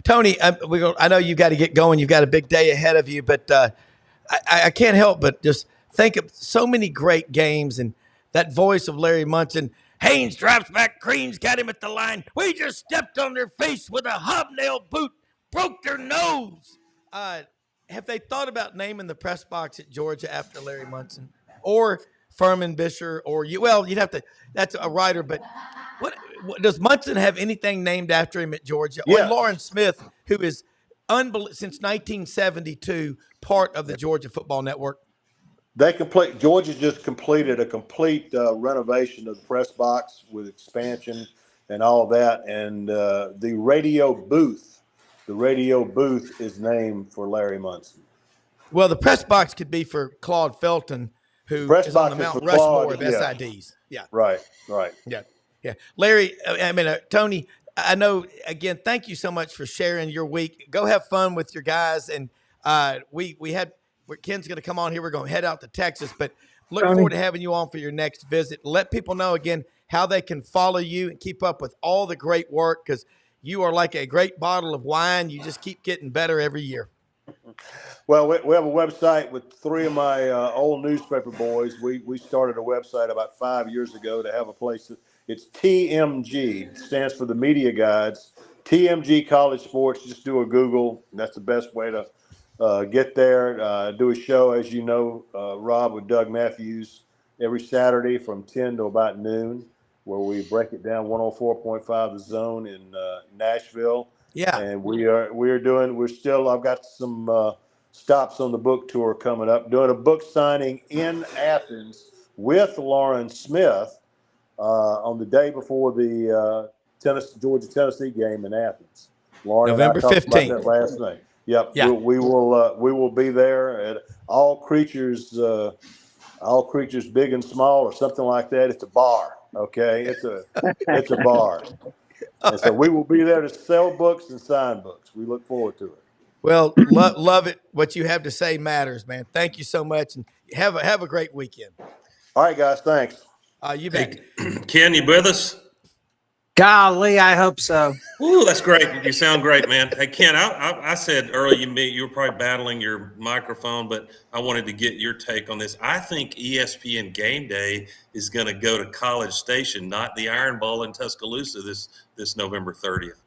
Tony, I know you've got to get going. You've got a big day ahead of you, but I can't help but just think of so many great games and that voice of Larry Munson. Haynes drops back. Green's got him at the line. We just stepped on their face with a hobnail boot. Broke their nose. Have they thought about naming the press box at Georgia after Larry Munson or Furman Bisher or you? Well, you'd have to. That's a writer, but what does Munson have anything named after him at Georgia? Or Yeah. Lawrence Smith, who is since 1972 part of the Georgia Football Network. Georgia just completed a complete renovation of the press box with expansion and all that. And the radio booth is named for Larry Munson. Well, the press box could be for Claude Felton, who Press is on the box is Mount for Rushmore Claude, of yeah. SIDs. Yeah. Right. Yeah. Larry, Tony, I know, again, thank you so much for sharing your week. Go have fun with your guys. And Ken's going to come on here. We're going to head out to Texas, but look forward to having you on for your next visit. Let people know, again, how they can follow you and keep up with all the great work, because you are like a great bottle of wine. You just keep getting better every year. Well, we have a website with three of my old newspaper boys. We started a website about 5 years ago to have a place. It's TMG, stands for the Media Guides. TMG College Sports. Just do a Google. That's the best way to get there. Do a show, as you know, Rob, with Doug Matthews every Saturday from 10 to about noon, where we break it down. 104.5 The Zone in Nashville. Yeah. And I've got some stops on the book tour coming up, doing a book signing in Athens with Lauren Smith on the day before the Georgia-Tennessee game in Athens. Lauren November and I talked 15th. about that last night. Yep. Yeah. We will be there at All Creatures Big and Small or something like that. It's a bar. Okay. It's a bar. And so we will be there to sell books and sign books. We look forward to it. Well, love it. What you have to say matters, man. Thank you so much, and have a great weekend. All right, guys. Thanks. You bet. Hey, Ken, you with us? Golly, I hope so. Ooh, that's great. You sound great, man. Hey, Ken, I said earlier you were probably battling your microphone, but I wanted to get your take on this. I think ESPN Game Day is going to go to College Station, not the Iron Bowl in Tuscaloosa this November 30th.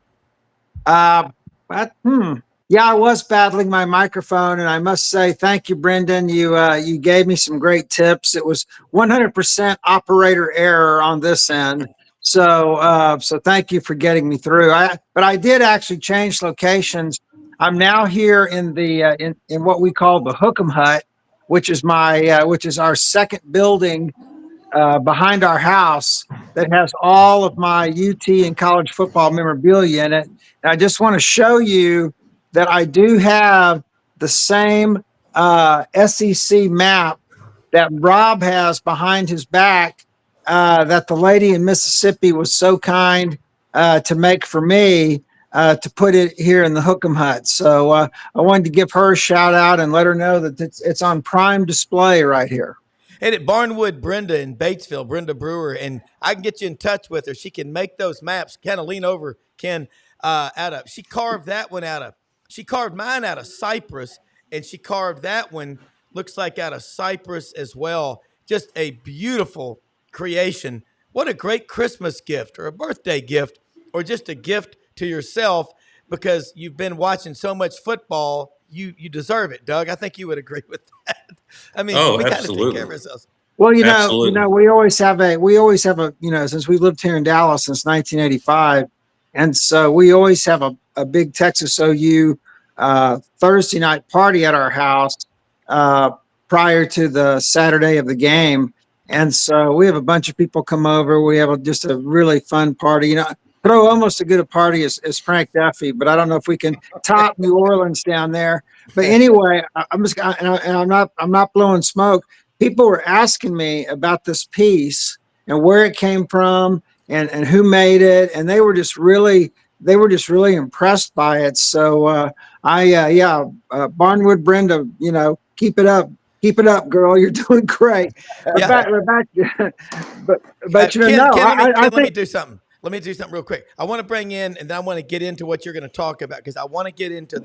Yeah, I was battling my microphone, and I must say thank you, Brenden. You gave me some great tips. It was 100% operator error on this end. So thank you for getting me through. But I did actually change locations. I'm now here in the in what we call the Hook'em Hut, which is our second building behind our house that has all of my UT and college football memorabilia in it. And I just want to show you that I do have the same SEC map that Rob has behind his back. That the lady in Mississippi was so kind to make for me to put it here in the Hook'em Hut. So I wanted to give her a shout out and let her know that it's on prime display right here. And at Barnwood, Brenda in Batesville, Brenda Brewer, and I can get you in touch with her. She can make those maps. Kind of lean over, Ken. She carved that one she carved mine out of cypress, and she carved that one, looks like out of cypress as well. Just a beautiful creation. What a great Christmas gift or a birthday gift or just a gift to yourself, because you've been watching so much football. You deserve it, Doug. I think you would agree with that. I mean, we got to take care of ourselves. Well, we always have a, since we lived here in Dallas since 1985. And so we always have a big Texas OU Thursday night party at our house prior to the Saturday of the game. And so we have a bunch of people come over. We have just a really fun party. Throw almost as good a party as Frank Duffy, but I don't know if we can top New Orleans down there. But anyway, I'm not blowing smoke. People were asking me about this piece and where it came from and who made it, and they were just really impressed by it. So Barnwood, Brenda, keep it up. Keep it up, girl. You're doing great. Yeah. Ken, let me do something. Let me do something real quick. I want to bring in, and then I want to get into what you're going to talk about, because I want to get into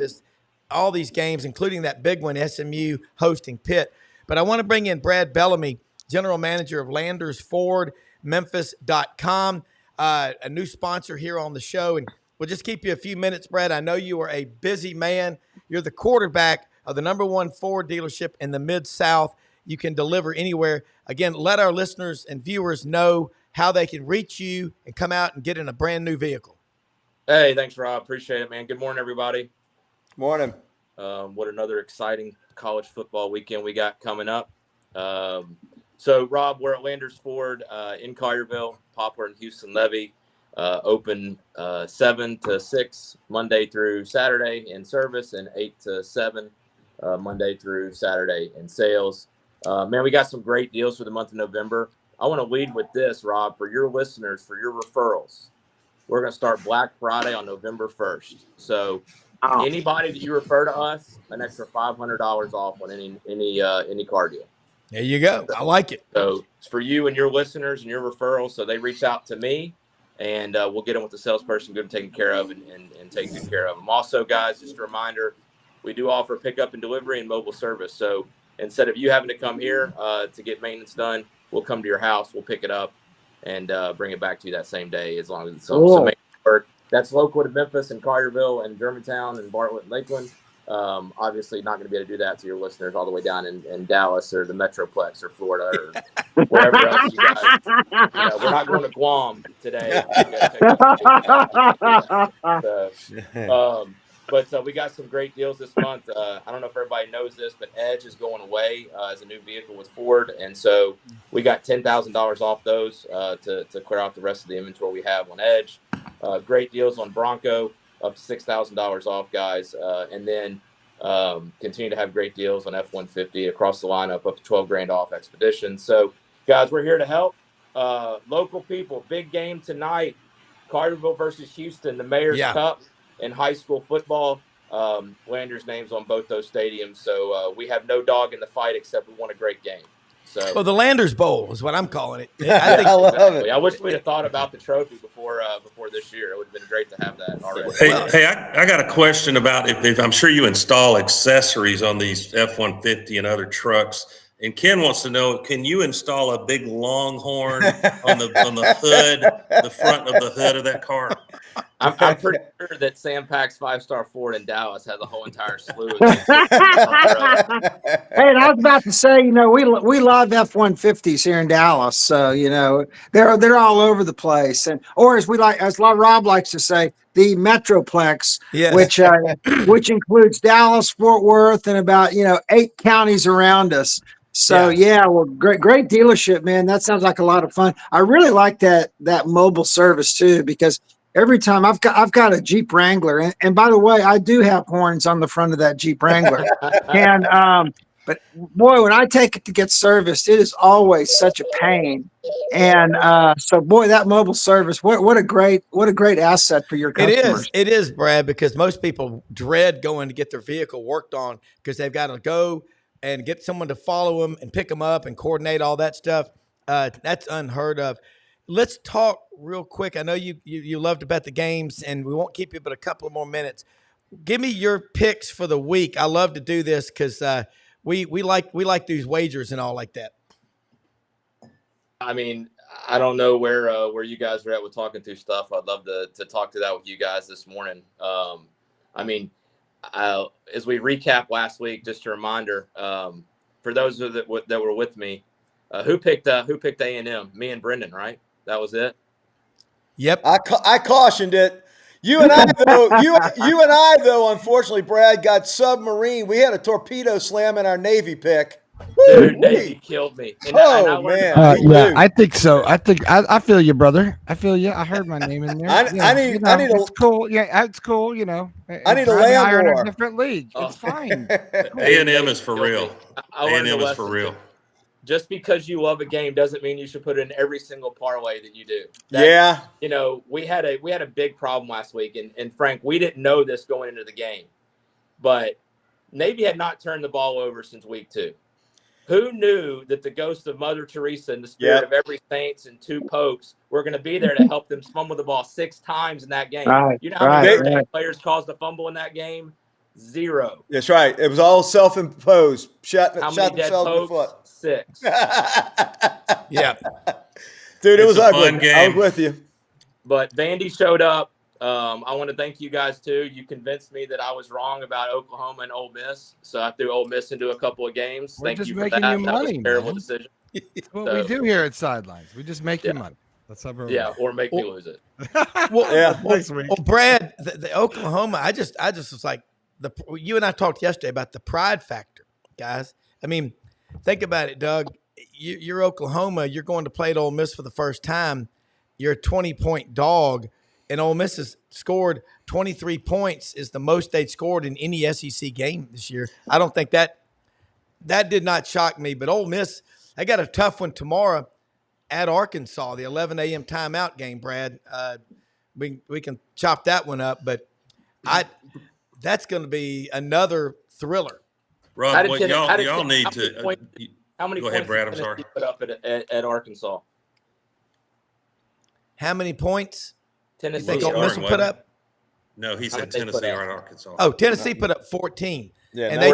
all these games, including that big one, SMU hosting Pitt. But I want to bring in Brad Bellamy, general manager of Landers Ford. localmemphis.com, a new sponsor here on the show. And we'll just keep you a few minutes, Brad. I know you are a busy man. You're the quarterback of the #1 Ford dealership in the Mid-South. You can deliver anywhere. Again, let our listeners and viewers know how they can reach you and come out and get in a brand new vehicle. Hey, thanks, Rob. Appreciate it, man. Good morning, everybody. Morning. What another exciting college football weekend we got coming up. So, Rob, we're at Landers Ford in Collierville, Poplar and Houston Levy. Open 7 to 6 Monday through Saturday in service, and 8 to 7 Monday through Saturday in sales. Man, we got some great deals for the month of November. I want to lead with this, Rob, for your listeners, for your referrals. We're going to start Black Friday on November 1st. So anybody that you refer to us, an extra $500 off on any car deal. There you go. I like it. So it's for you and your listeners and your referrals. So they reach out to me, and we'll get them with the salesperson, get them taken care of, and take good care of them. Also, guys, just a reminder, we do offer pickup and delivery and mobile service. So instead of you having to come here to get maintenance done, we'll come to your house, we'll pick it up, and bring it back to you that same day, as long as it's so make it work. That's local to Memphis and Collierville and Germantown and Bartlett and Lakeland. Obviously not going to be able to do that to your listeners all the way down in Dallas or the Metroplex or Florida or wherever else you guys. We're not going to Guam today. But we got some great deals this month. I don't know if everybody knows this, but Edge is going away as a new vehicle with Ford. And so we got $10,000 off those to clear out the rest of the inventory we have on Edge. Great deals on Bronco, up to $6,000 off, guys. And then continue to have great deals on F-150 across the lineup, up to $12,000 off Expedition. So, guys, we're here to help. Local people, big game tonight, Collierville versus Houston, the Mayor's Cup in high school football. Landers' names on both those stadiums. So we have no dog in the fight, except we want a great game. So, well, the Landers Bowl is what I'm calling it. I love it. I wish we'd have thought about the trophy before this year. It would have been great to have that already. Hey, I got a question about if I'm sure you install accessories on these F-150 and other trucks. And Ken wants to know, can you install a big longhorn on the hood, the front of the hood of that car? I'm pretty sure that Sam Pack's 5-star Ford in Dallas has a whole entire slew of Hey, and I was about to say, we love F-150s here in Dallas, so they're all over the place, or as Rob likes to say, the Metroplex, which includes Dallas, Fort Worth, and about 8 counties around us. So great dealership, man. That sounds like a lot of fun. I really like that mobile service too, because every time I've got a Jeep Wrangler, and by the way, I do have horns on the front of that Jeep Wrangler, and but boy, when I take it to get serviced, it is always such a pain. And so, boy, that mobile service, what a great asset for your customers. It is, Brad, because most people dread going to get their vehicle worked on because they've got to go and get someone to follow them and pick them up and coordinate all that stuff. That's unheard of. Let's talk real quick. I know you love to bet the games, and we won't keep you but a couple of more minutes. Give me your picks for the week. I love to do this because we like these wagers and all like that. I mean, I don't know where you guys are at with talking through stuff. I'd love to talk to that with you guys this morning. As we recap last week, just a reminder for those that were with me, who picked A&M? Me and Brenden, right? That was it. Yep. I cautioned it. You and I though, unfortunately, Brad, got submarine. We had a torpedo slam in our Navy pick. Dude, Navy killed me. And man. I think so. I feel you, brother. I feel you. I heard my name in there. It's cool. Yeah, it's cool. I need a land war. In a different league. It's fine. A&M is for real. A&M is for real. Just because you love a game doesn't mean you should put it in every single parlay that you do. We had a big problem last week, and Frank, we didn't know this going into the game, but Navy had not turned the ball over since week 2. Who knew that the ghost of Mother Teresa and the spirit of every saints and 2 popes were going to be there to help them fumble the ball 6 times in that game? Right, you know how many players caused a fumble in that game? 0. That's right. It was all self-imposed. Shot how many dead themselves in the popes? foot. 6. Yeah. Dude, it was a ugly. Fun game. I was with you. But Vandy showed up. I want to thank you guys too. You convinced me that I was wrong about Oklahoma and Ole Miss, so I threw Ole Miss into a couple of games. We're Thank just you for making that. you That was money, a terrible man. decision. That's what we do here at Sidelines. We just make you money. That's how we're or make me lose it. Next week. Brad, the Oklahoma, I just was like, you and I talked yesterday about the pride factor, guys. I mean, think about it, Doug. You're Oklahoma. You're going to play at Ole Miss for the first time. You're a 20-point dog, and Ole Miss has scored 23 points. Is the most they'd scored in any SEC game this year. I don't think that did not shock me. But Ole Miss, they got a tough one tomorrow at Arkansas, the 11 a.m. timeout game, Brad. We can chop that one up, but that's going to be another thriller. Rob, y'all need to. How many go points ahead, Brad. I'm did sorry. Tennessee put up at Arkansas? How many points? Tennessee. You think Ole Miss will put up? No, he said Tennessee or Arkansas. Oh, Tennessee put up 14. Yeah, and they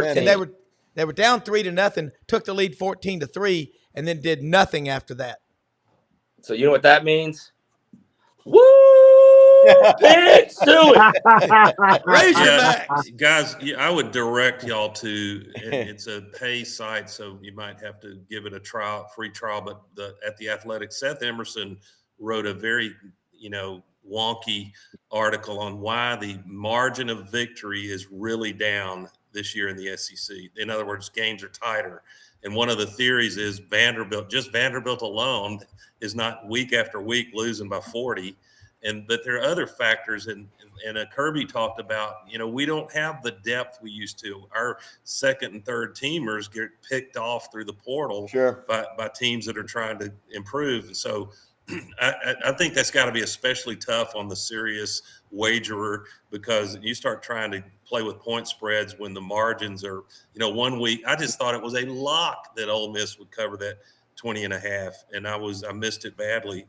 were down 3-0, took the lead 14-3, and then did nothing after that. So you know what that means? Woo! Big suey. Raise your backs. Guys, I would direct y'all to, it's a pay site, so you might have to give it a free trial, but at the Athletic, Seth Emerson wrote a very, wonky article on why the margin of victory is really down this year in the SEC. In other words, games are tighter. And one of the theories is Vanderbilt alone is not week after week losing by 40. But there are other factors, and Kirby talked about, we don't have the depth we used to. Our second and third teamers get picked off through the portal by teams that are trying to improve. So I think that's got to be especially tough on the serious wagerer, because you start trying to play with point spreads when the margins are, 1 week. I just thought it was a lock that Ole Miss would cover that 20.5, and I missed it badly.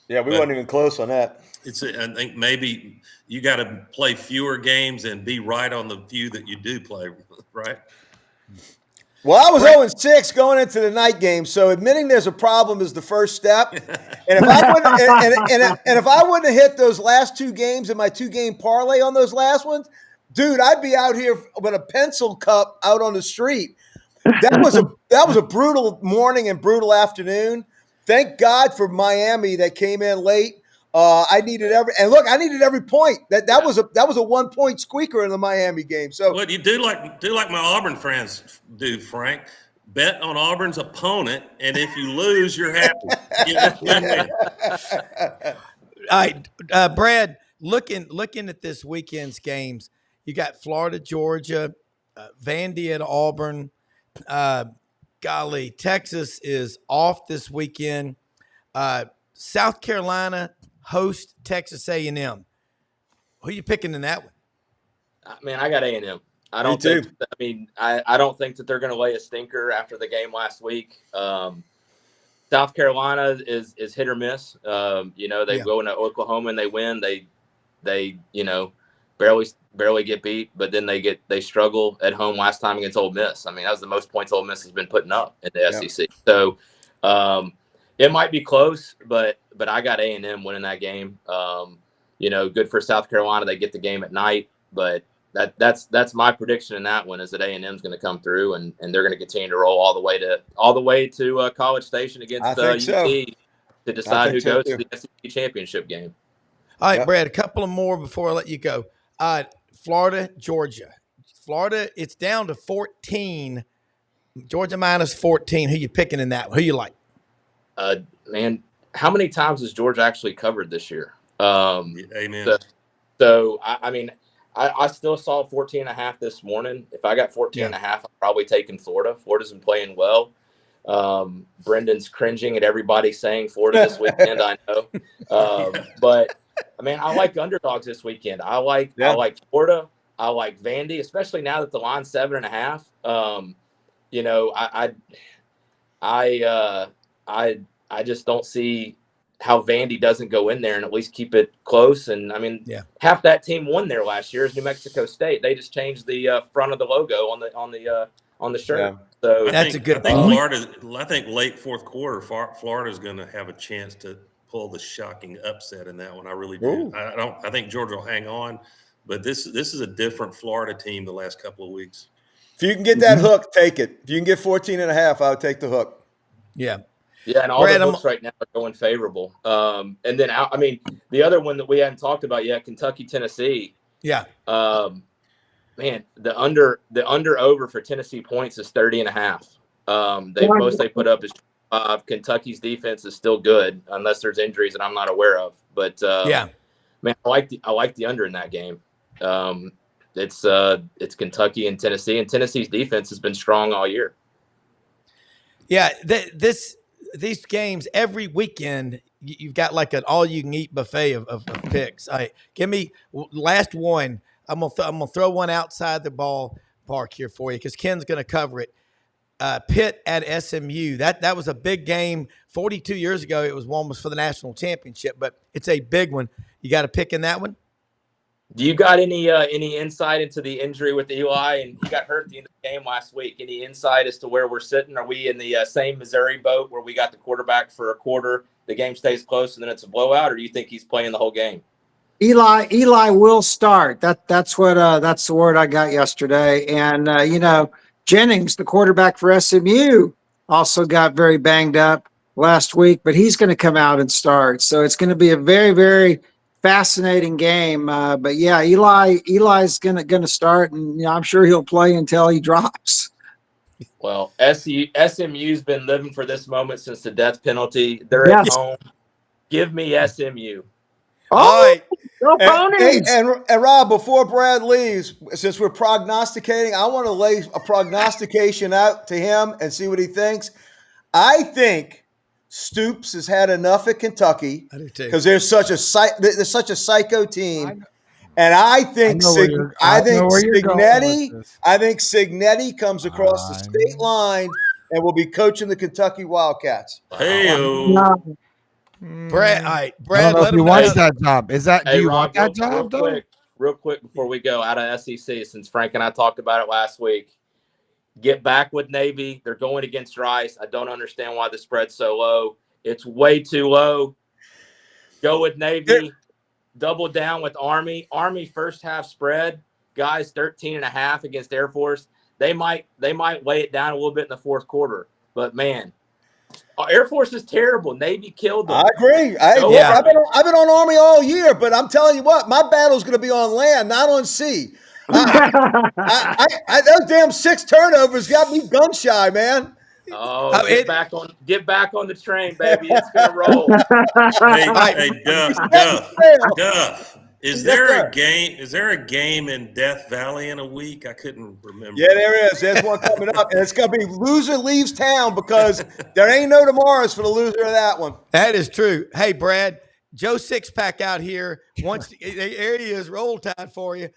We weren't even close on that. I think maybe you got to play fewer games and be right on the few that you do play, right? Well, I was 0-6 going into the night game, so admitting there's a problem is the first step. And if I wouldn't have hit those last two games in my 2-game parlay on those last ones, dude, I'd be out here with a pencil cup out on the street. That was a brutal morning and brutal afternoon. Thank God for Miami that came in late. I needed every point. That was a 1-point squeaker in the Miami game. So what you do like my Auburn friends do, Frank. Bet on Auburn's opponent, and if you lose, you're happy. All right, Brad. Looking at this weekend's games, you got Florida, Georgia, Vandy at Auburn. Golly, Texas is off this weekend. South Carolina host Texas A&M. Who are you picking in that one? Man, I got A&M. I don't think that they're going to lay a stinker after the game last week. South Carolina is hit or miss. They go into Oklahoma and they win. They barely get beat, but then they struggle at home last time against Ole Miss. I mean, that was the most points Ole Miss has been putting up in the SEC. So it might be close, but I got A&M winning that game. Good for South Carolina. They get the game at night, but that's my prediction in that one, is that A&M is going to come through and they're going to continue to roll all the way to College Station against UT to decide who goes to the SEC championship game. All right, Brad, a couple of more before I let you go. Florida, Georgia. Florida, it's down to 14. Georgia minus 14. Who you picking in that? Who you like? Man, how many times has Georgia actually covered this year? Amen. So I still saw 14.5 this morning. If I got 14.5, I'm probably taking Florida. Florida's been playing well. Brendan's cringing at everybody saying Florida this weekend. I know. But I like underdogs this weekend. I like Florida. I like Vandy, especially now that the line's 7.5. I just don't see how Vandy doesn't go in there and at least keep it close. And half that team won there last year is New Mexico State. They just changed the front of the logo on on the shirt. Yeah. So That's a good I think point. I think late fourth quarter, Florida's going to have a chance to pull the shocking upset in that one. I really do. I think Georgia will hang on, but this is a different Florida team the last couple of weeks. If you can get that hook, take it. If you can get 14.5, I would take the hook. Yeah. Yeah, and all the books right now are going favorable. And then, I mean, the other one that we hadn't talked about yet, Kentucky, Tennessee. Yeah. Man, the under over for Tennessee points is 30.5. They put up is 5. Kentucky's defense is still good unless there's injuries that I'm not aware of. But man, I like the under in that game. It's Kentucky and Tennessee's defense has been strong all year. Yeah, these games every weekend, you've got like an all-you-can-eat buffet of picks. Give me last one. I'm gonna throw one outside the ballpark here for you because Ken's gonna cover it. Pitt at SMU. That was a big game. 42 years ago, it was for the national championship, but it's a big one. You got a pick in that one? Do you got any insight into the injury with Eli? And he got hurt at the end of the game last week. Any insight as to where we're sitting? Are we in the same Missouri boat where we got the quarterback for a quarter, the game stays close, and then it's a blowout, or do you think he's playing the whole game? Eli will start. That's the word I got yesterday. And Jennings, the quarterback for SMU, also got very banged up last week, but he's going to come out and start. So it's going to be a very, very fascinating game. But yeah, Eli's going to start, and I'm sure he'll play until he drops. Well, SMU's been living for this moment since the death penalty. They're at home. Give me SMU. All right. And Rob, before Brad leaves, since we're prognosticating, I want to lay a prognostication out to him and see what he thinks. I think Stoops has had enough at Kentucky because they're such a psycho team, and I think Cignetti comes across the state line and will be coaching the Kentucky Wildcats. Brad, I don't know if you want that job. Do you want that job? Real quick before we go out of SEC, since Frank and I talked about it last week, get back with Navy. They're going against Rice. I don't understand why the spread's so low. It's way too low. Go with Navy. Double down with Army. Army first half spread, guys, 13.5 against Air Force. They might weigh it down a little bit in the fourth quarter, but man. Air Force is terrible. Navy killed them. I agree. I've been on Army all year, but I'm telling you what, my battle's going to be on land, not on sea. Those damn 6 turnovers got me gun shy, man. Oh, get back on the train, baby. It's going to roll. Hey, Duff. Is there a game in Death Valley in a week? I couldn't remember. Yeah, there is. There's one coming up, and it's going to be loser leaves town because there ain't no tomorrows for the loser of that one. That is true. Hey, Brad, Joe Sixpack out here wants to. There he is, roll tide for you,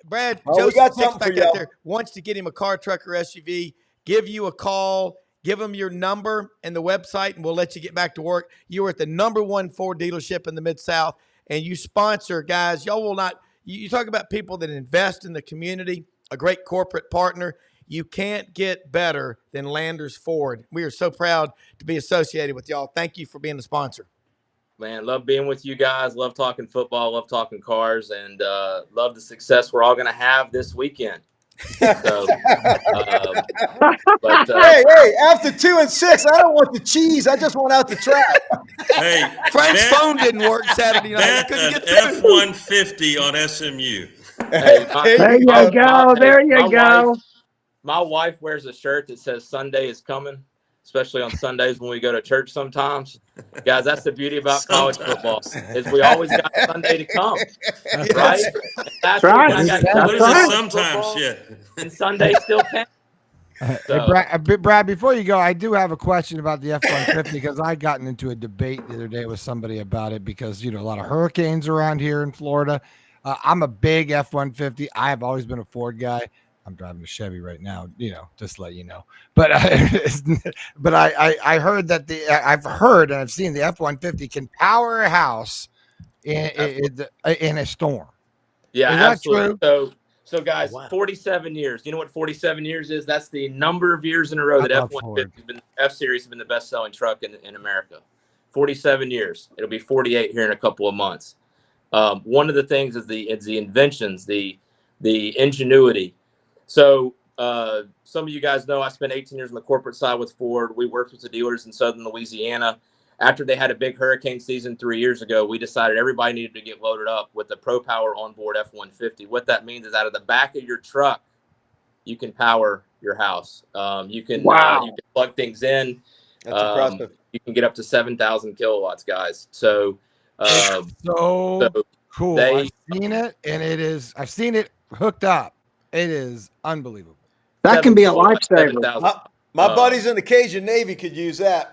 Brad. Joe Sixpack out there wants to get him a car, truck, or SUV. Give you a call. Give him your number and the website, and we'll let you get back to work. You were at the #1 Ford dealership in the Mid-South. And you sponsor, guys, y'all will not – you talk about people that invest in the community, a great corporate partner. You can't get better than Landers Ford. We are so proud to be associated with y'all. Thank you for being a sponsor. Man, love being with you guys. Love talking football. Love talking cars. And love the success we're all going to have this weekend. So, hey, after 2 and 6, I don't want the cheese. I just want out the track. Hey, Frank's phone didn't work Saturday night. Bet an F-150 on SMU. There you go. My wife wears a shirt that says Sunday is coming, especially on Sundays when we go to church sometimes. Guys, that's the beauty about college football is we always got Sunday to come, right? That's right. What is it sometimes shit? And Sunday still can. So. Hey, Brad, before you go, I do have a question about the F-150 because I gotten into a debate the other day with somebody about it because, a lot of hurricanes around here in Florida. I'm a big F-150. I have always been a Ford guy. I'm driving a Chevy right now, just to let you know. But I heard that I've heard and I've seen the F-150 can power a house in a storm. Yeah, absolutely. So So, guys, Wow. 47 years. You know what 47 years is? That's the number of years in a row that F-Series has been the best-selling truck in America. 47 years. It'll be 48 here in a couple of months. One of the things is the inventions, the ingenuity. So some of you guys know I spent 18 years on the corporate side with Ford. We worked with the dealers in Southern Louisiana. After they had a big hurricane season 3 years ago, we decided everybody needed to get loaded up with the Pro Power onboard F-150. What that means is out of the back of your truck, you can power your house. You can plug things in. That's impressive. You can get up to 7,000 kilowatts, guys. So so cool. I've seen it, and I've seen it hooked up. It is unbelievable. That can be a lifesaver. My buddies in the Cajun Navy could use that.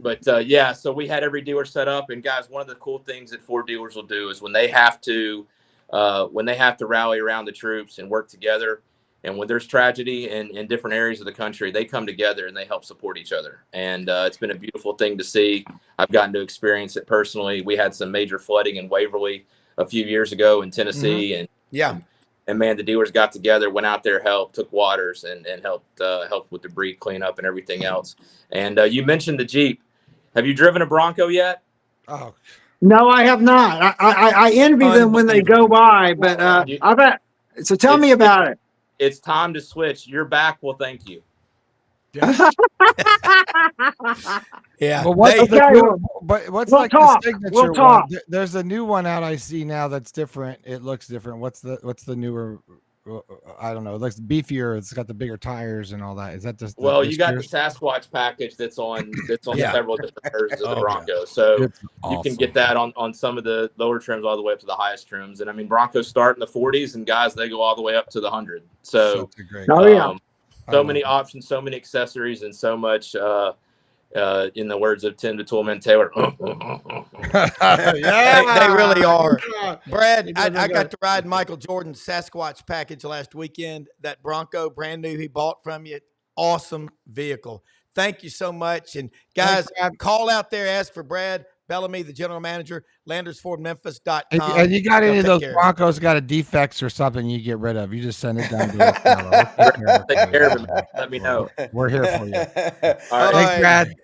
But so we had every dealer set up, and guys, one of the cool things that Ford dealers will do is when they have to rally around the troops and work together, and when there's tragedy in different areas of the country, they come together and they help support each other. And it's been a beautiful thing to see. I've gotten to experience it personally. We had some major flooding in Waverly a few years ago in Tennessee, and man, the dealers got together, went out there, helped, took waters, and helped with debris cleanup and everything else. And you mentioned the Jeep. Have you driven a Bronco yet? Oh, no, I have not. I envy them when they go by, but I bet. So tell me about it. It's time to switch. Your back will thank you. yeah. Yeah. But what's the signature We'll talk. one? There's a new one out I see now that's different. It looks different. What's the newer? I don't know. It looks beefier. It's got the bigger tires and all that. Is that just you got the Sasquatch package that's on several different versions of the Bronco. So you can get that on some of the lower trims all the way up to the highest trims. And I mean, Broncos start in the 40s, and guys, they go all the way up to the 100. So so many options, so many accessories, and so much. In the words of Tim the Toolman Taylor, they really are. Brad, I got to ride Michael Jordan's Sasquatch package last weekend. That Bronco, brand new, he bought from you. Awesome vehicle. Thank you so much. And guys, call out there, ask for Brad Bellamy, the general manager, LandersFordMemphis.com. And you got any of those Broncos got a defects or something you get rid of, you just send it down to us. Take care of it. Let me know. We're here for you. All right. Thanks, Brad.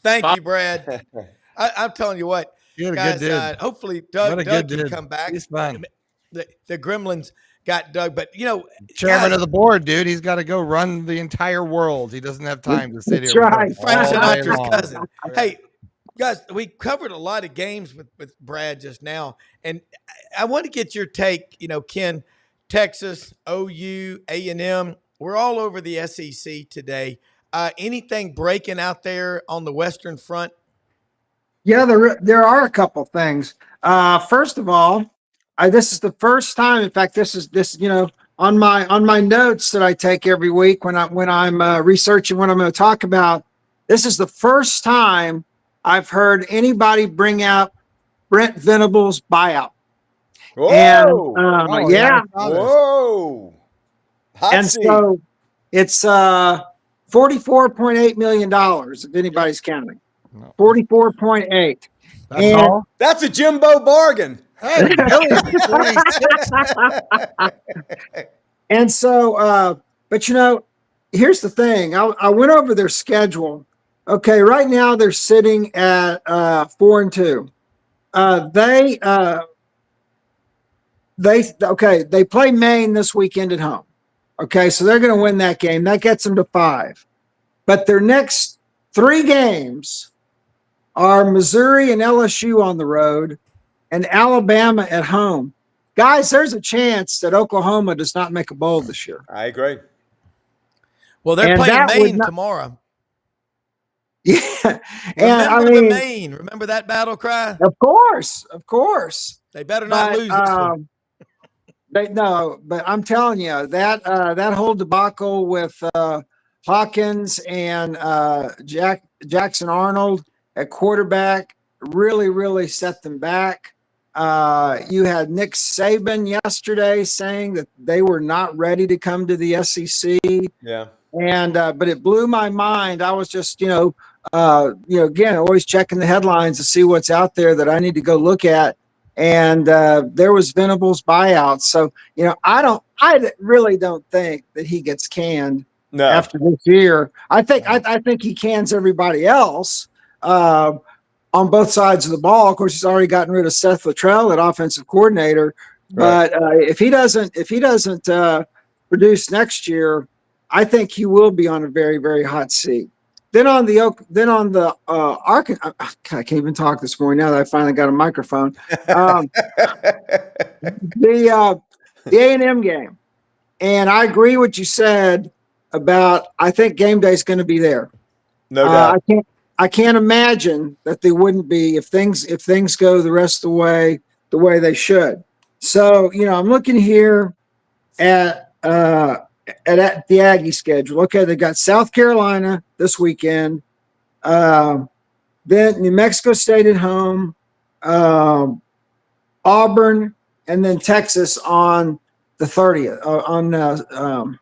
Thank you, Brad. I'm telling you what, You're guys, a good dude. hopefully Doug can come back. He's fun. The Gremlins got Doug, but chairman of the board, dude. He's got to go run the entire world. He doesn't have time to sit here. Right. Frank Sinatra's cousin. Hey, guys, we covered a lot of games with Brad just now, and I want to get your take. Ken, Texas, OU, A&M, we're all over the SEC today. Anything breaking out there on the Western Front? Yeah, there are a couple things. First of all, this is the first time. In fact, this on my notes that I take every week when I'm researching what I'm going to talk about. This is the first time I've heard anybody bring out Brent Venables' buyout. Whoa! And yeah. Whoa! And so it's $44.8 million if anybody's counting. 44.8. That's all. That's a Jimbo bargain. Hey, and so, but here's the thing. I went over their schedule. Okay, right now they're sitting at 4-2. They play Maine this weekend at home. Okay, so they're going to win that game. That gets them to 5. But their next 3 games are Missouri and LSU on the road and Alabama at home. Guys, there's a chance that Oklahoma does not make a bowl this year. I agree. Well, they're playing Maine tomorrow. Yeah. Remember Maine. Remember that battle cry? Of course. They better not lose this one. But I'm telling you, that whole debacle with Hawkins and Jackson Arnold at quarterback really, really set them back. You had Nick Saban yesterday saying that they were not ready to come to the SEC. Yeah. And but it blew my mind. I was just, again, always checking the headlines to see what's out there that I need to go look at. and there was Venable's buyout. So I really don't think that he gets canned after this year. I think he cans everybody else on both sides of the ball. Of course, he's already gotten rid of Seth Luttrell, at offensive coordinator. But if he doesn't produce next year, I think he will be on a very, very hot seat. Then on the Arkansas, I can't even talk this morning now that I finally got a microphone. The A&M game, and I agree what you said about. I think game day is going to be there. No doubt. I can't imagine that they wouldn't be if things go the rest of the way they should. So I'm looking here at the Aggie schedule. Okay, they got South Carolina this weekend, then New Mexico State at home, Auburn, and then Texas on the 30th, on November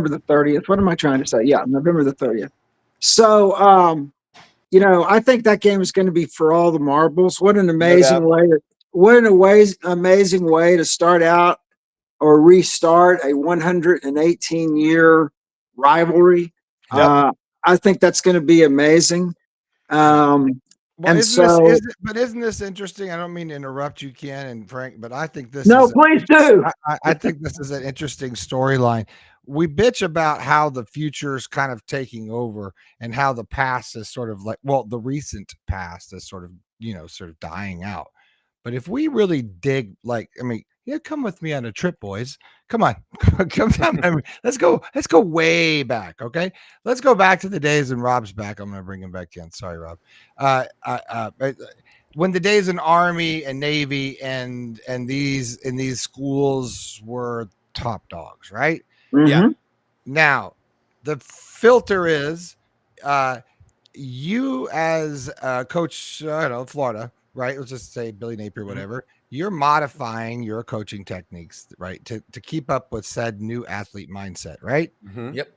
the 30th. What am I trying to say? Yeah, November the 30th. So, I think that game is going to be for all the marbles. What an amazing amazing way to start out or restart a 118-year rivalry. Yep. I think that's going to be amazing. Well, isn't this interesting? I don't mean to interrupt you, Ken and Frank, but I think this please do. I think this is an interesting storyline. We bitch about how the future is kind of taking over and how the past is sort of the recent past is sort of dying out. But if we really dig, come with me on a trip, boys. Come on, come down. Let's go way back. Okay, let's go back to the days, and Rob's back. I'm going to bring him back in. Sorry, Rob. When the days in Army and Navy and these schools were top dogs, right? Mm-hmm. Yeah. Now, the filter is you as coach, Florida, right? Let's just say Billy Napier, whatever. You're modifying your coaching techniques, right, to keep up with said new athlete mindset, right? Mm-hmm. Yep.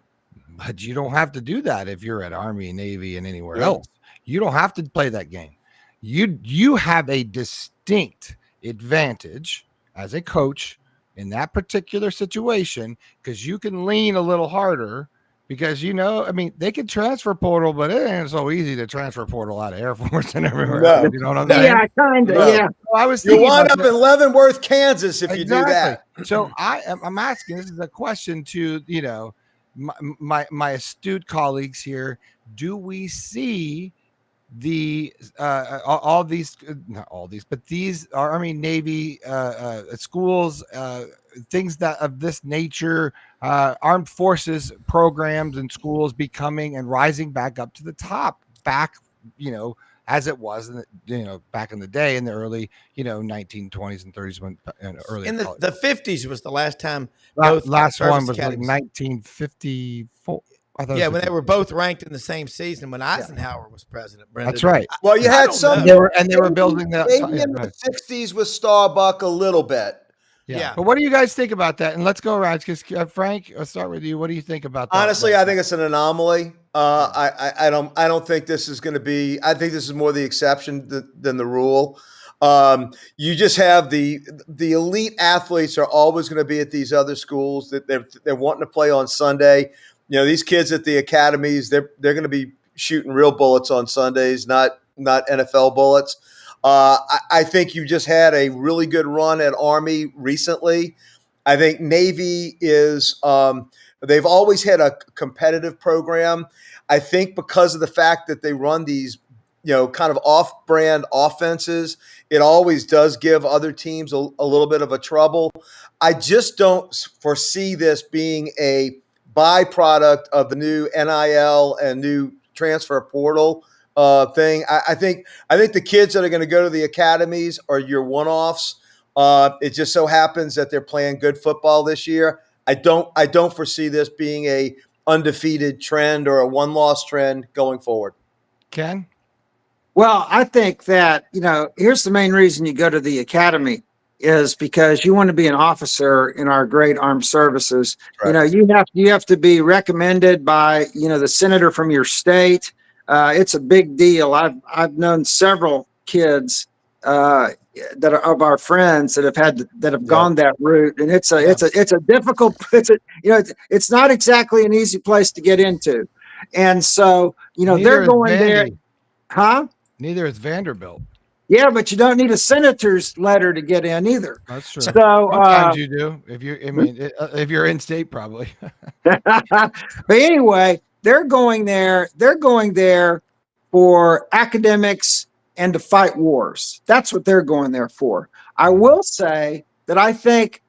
But you don't have to do that if you're at Army, Navy, and anywhere else. You don't have to play that game. You have a distinct advantage as a coach in that particular situation because you can lean a little harder because they could transfer portal, but it ain't so easy to transfer portal out of Air Force and everywhere else. You know what I'm saying? Yeah, kind of. Yeah. So I was You wind up in Leavenworth, Kansas, if you do that. So I'm asking. This is a question to my astute colleagues here. Do we see the all these, not all these, but these Army, Navy schools, things that of this nature, armed forces programs and schools becoming and rising back up to the top, back as it was back in the day in the early 1920s and 30s when early in the 50s was the last time. Last one was like 1954. Yeah, when they were both ranked in the same season when Eisenhower was president. Brenden. That's right. Well, you had some. They were building that. Maybe in the 60s with Starbuck a little bit. Yeah. But what do you guys think about that? And let's go around because Frank, I'll start with you. What do you think about that? Honestly, I think it's an anomaly. I don't think this is going to be. I think this is more the exception than the rule. You just have the elite athletes are always going to be at these other schools that they're wanting to play on Sunday. These kids at the academies, they're going to be shooting real bullets on Sundays, not NFL bullets. I think you just had a really good run at Army recently. I think Navy is they've always had a competitive program. I think because of the fact that they run these, kind of off-brand offenses, it always does give other teams a little bit of a trouble. I just don't foresee this being a byproduct of the new NIL and new transfer portal thing. I think the kids that are going to go to the academies are your one-offs. It just so happens that they're playing good football this year. I don't foresee this being a undefeated trend or a one-loss trend going forward. Ken? Well, I think that, here's the main reason you go to the academy is because you want to be an officer in our great armed services. Right. You have to be recommended by, the senator from your state. It's a big deal. I've known several kids that are of our friends that have gone that route, and it's Yeah. a difficult, it's not exactly an easy place to get into, and so Neither they're is going there, Vandy. huh? Neither is Vanderbilt. Yeah, but you don't need a senator's letter to get in either. That's true. So Sometimes you do. If you're in state, probably. but anyway, they're going there. They're going there for academics and to fight wars. That's what they're going there for. I will say that I think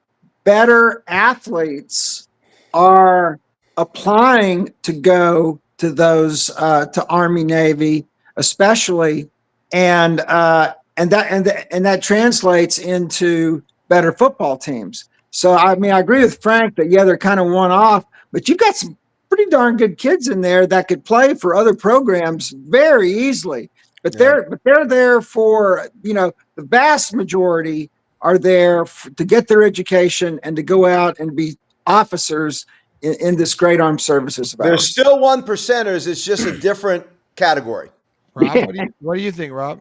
better athletes are applying to go to those to Army, Navy, especially, and that translates into better football teams. So I mean, I agree with Frank that they're kind of one off, but you've got some pretty darn good kids in there that could play for other programs very easily. But they're there for the vast majority are there to get their education and to go out and be officers in this great armed services. There's still 1%ers. It's just a different category. Rob, what do you think, Rob?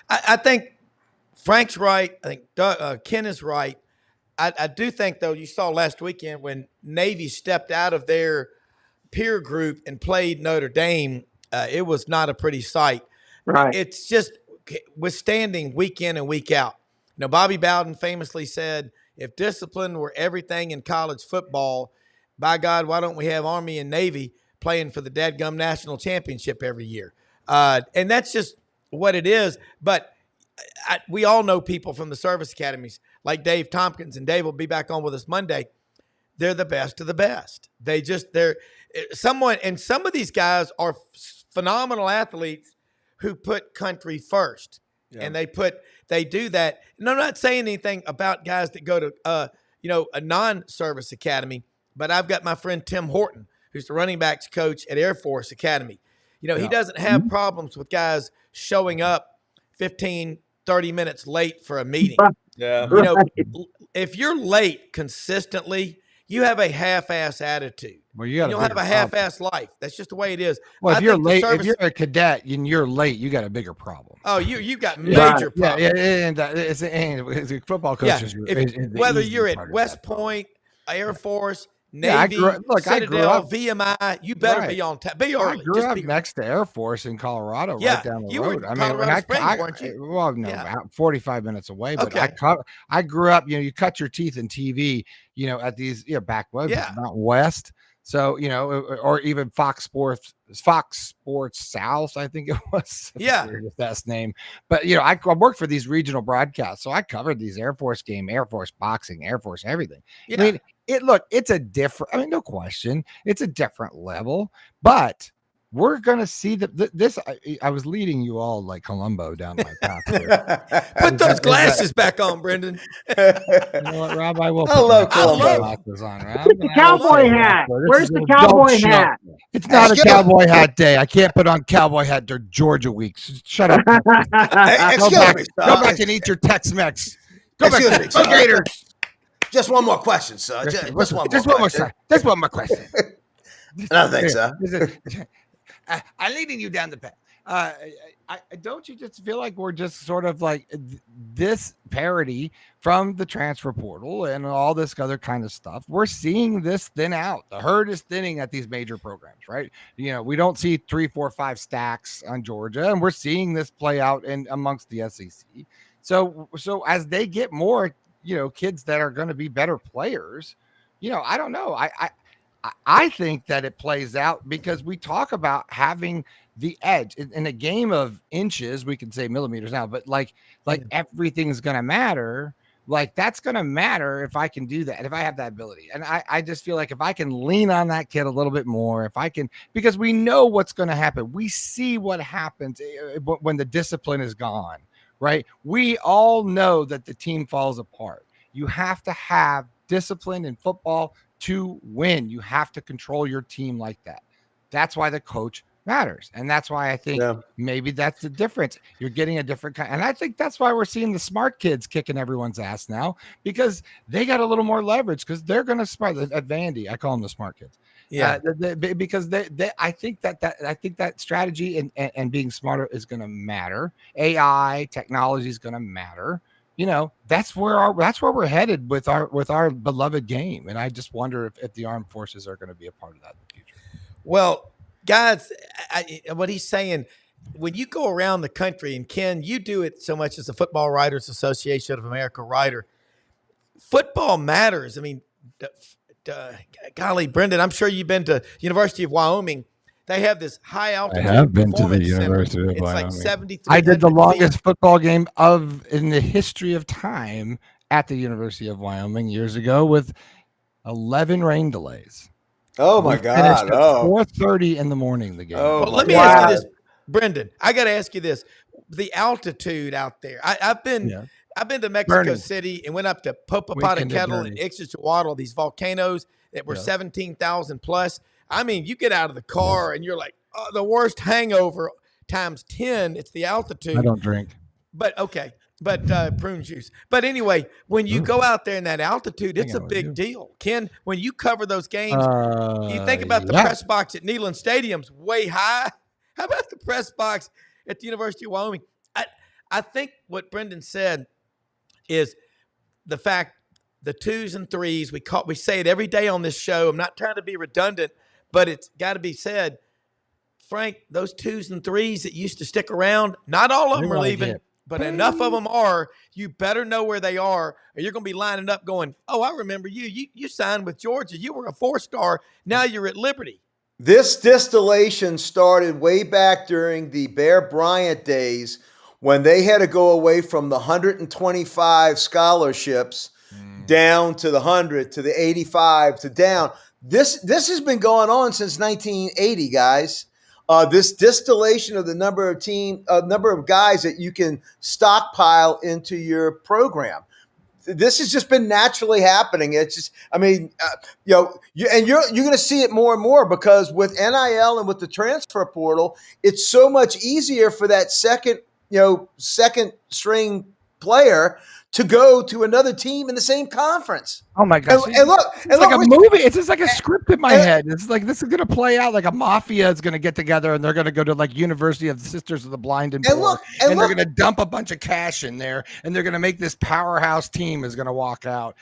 I think Frank's right. I think Ken is right. I do think, though, you saw last weekend when Navy stepped out of their peer group and played Notre Dame, it was not a pretty sight. Right. It's just withstanding week in and week out. Bobby Bowden famously said, if discipline were everything in college football, by God, why don't we have Army and Navy playing for the dadgum national championship every year? And that's just what it is. But we all know people from the service academies like Dave Tompkins, and Dave will be back on with us Monday. They're the best of the best. Some of these guys are phenomenal athletes who put country first. Yeah. And they do that. And I'm not saying anything about guys that go to, a non-service academy, but I've got my friend Tim Horton, who's the running backs coach at Air Force Academy. He doesn't have problems with guys showing up 15, 30 minutes late for a meeting. Yeah. If you're late consistently, you have a half-ass attitude. Well, you'll have a half-ass life. That's just the way it is. Well, if you're late, if you're a cadet and you're late, you got a bigger problem. Oh, you got major problems. Yeah, and it's football coaches. Yeah. Whether you're at West Point, Air Force, Navy, Citadel, VMI, you better be on time. Be early. I grew up next to Air Force in Colorado, right down the road. Were in Colorado Springs, weren't you? Well, no, 45 minutes away. But I grew up. You cut your teeth in TV. At these back Mountain West. So or even Fox Sports South, I think it was. Yeah, best name. But I worked for these regional broadcasts, so I covered these Air Force game, Air Force boxing, Air Force everything. Yeah. I mean, it's a different. I mean, no question, it's a different level. But we're gonna see this. I was leading you all like Columbo down my path. Put those glasses back on, Brenden. You know what, Rob? I will. I love Columbo. Glasses on, Rob. Where's the cowboy hat? Where's the cowboy hat? It's not a cowboy hat day. I can't put on cowboy hat during Georgia week. Shut up. Go back and eat your Tex-Mex. Go back to Gators. Just one more question, sir. Just one more question. I don't think so. I'm leading you down the path. Don't you just feel like we're just sort of like this parody from the transfer portal and all this other kind of stuff? We're seeing this thin out. The herd is thinning at these major programs, right? We don't see 3, 4, 5 stacks on Georgia, and we're seeing this play out in amongst the SEC. So as they get more, kids that are going to be better players, I don't know. I think that it plays out because we talk about having the edge in a game of inches. We can say millimeters now, but like everything's going to matter. Like that's going to matter if I can do that, if I have that ability. And I just feel like if I can lean on that kid a little bit more, if I can, because we know what's going to happen. We see what happens when the discipline is gone, right? We all know that the team falls apart. You have to have discipline in football to win. You have to control your team like that. That's why the coach matters. And that's why I think maybe that's the difference. You're getting a different kind. And I think that's why we're seeing the smart kids kicking everyone's ass now, because they got a little more leverage because they're going to smart at Vandy. I call them the smart kids. Yeah. Because I think that strategy and being smarter is going to matter. AI technology is going to matter. that's where we're headed with our beloved game. And I just wonder if the armed forces are going to be a part of that in the future. Well, guys, what he's saying, when you go around the country, and Ken, you do it so much as a Football Writers Association of America writer, football matters. I mean, golly, Brenden, I'm sure you've been to University of Wyoming. They have this high altitude. I have been to the University of Wyoming. It's like 7,300 I did the longest football game in the history of time at the University of Wyoming years ago with 11 rain delays. Oh my God! 4:30 in the morning. The game. Well, let me ask you this, Brenden. I got to ask you this: the altitude out there. I've been to Mexico City and went up to Popocatépetl and Ixtlahuatl, these volcanoes that were 17,000 plus. I mean, you get out of the car and you're like, oh, the worst hangover times 10. It's the altitude. I don't drink. But okay. But prune juice. But anyway, when you go out there in that altitude, it's a big deal. Ken, when you cover those games, you think about the press box at Neyland Stadium's way high. How about the press box at the University of Wyoming? I think what Brenden said is the fact the 2s and 3s, we say it every day on this show. I'm not trying to be redundant, but it's got to be said. Frank, those 2s and 3s that used to stick around, not all of them are leaving. But enough of them are, you better know where they are, or you're going to be lining up going, oh, I remember you. You signed with Georgia. You were a 4-star. Now you're at Liberty. This distillation started way back during the Bear Bryant days when they had to go away from the 125 scholarships down to the 100 to the 85 to down. This has been going on since 1980, guys. This distillation of the number of guys that you can stockpile into your program. This has just been naturally happening. It's just, I mean, you're going to see it more and more because with NIL and with the transfer portal, it's so much easier for that second string player to go to another team in the same conference. Oh my gosh! And look, it's like a movie. It's just like a script in my head. It's like this is going to play out like a mafia is going to get together and they're going to go to like University of the Sisters of the Blind and Poor, and they're going to dump a bunch of cash in there and they're going to make this powerhouse team is going to walk out.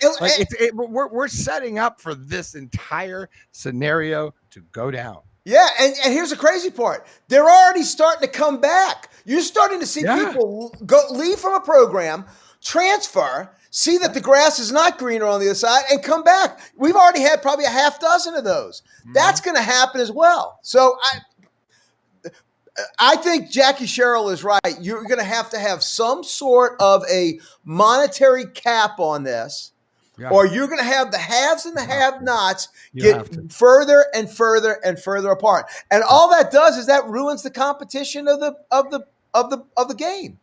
We're setting up for this entire scenario to go down. Yeah, and here's the crazy part. They're already starting to come back. You're starting to see people leave from a program, transfer, see that the grass is not greener on the other side, and come back. We've already had probably a half dozen of those. That's going to happen as well. So I think Jackie Sherrill is right. You're going to have some sort of a monetary cap on this. Yeah. Or you're going to have the haves and the have-nots get further and further and further apart, and all that does is that ruins the competition of the game.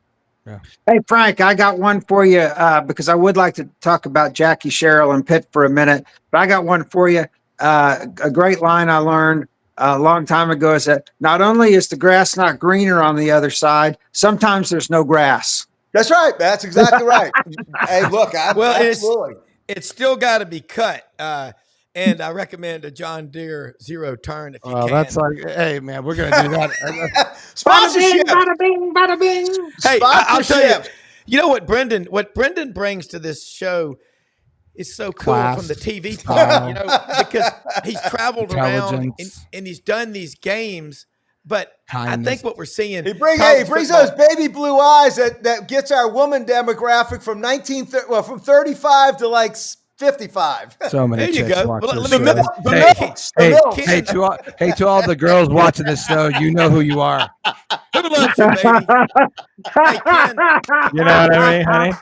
Yeah. Hey Frank, I got one for you because I would like to talk about Jackie Sherrill and Pitt for a minute, but I got one for you. A great line I learned a long time ago is that not only is the grass not greener on the other side, sometimes there's no grass. That's right. That's exactly right. Hey, look, absolutely. It's still got to be cut. And I recommend a John Deere zero turn if you can. That's like, hey, man, we're going to do that. Sponsorship. Bada bing, bada bing. Hey, I'll tell you, you know what Brenden brings to this show is so cool from the TV part, because he's traveled around and he's done these games. But kindness. I think what we're seeing, he brings those baby blue eyes that gets our woman demographic from 35 to like 55. So many. There you go. Well, let me to all the girls watching this show, you know who you are. Who loves you, baby? Hey, Ken. You know what I mean, honey?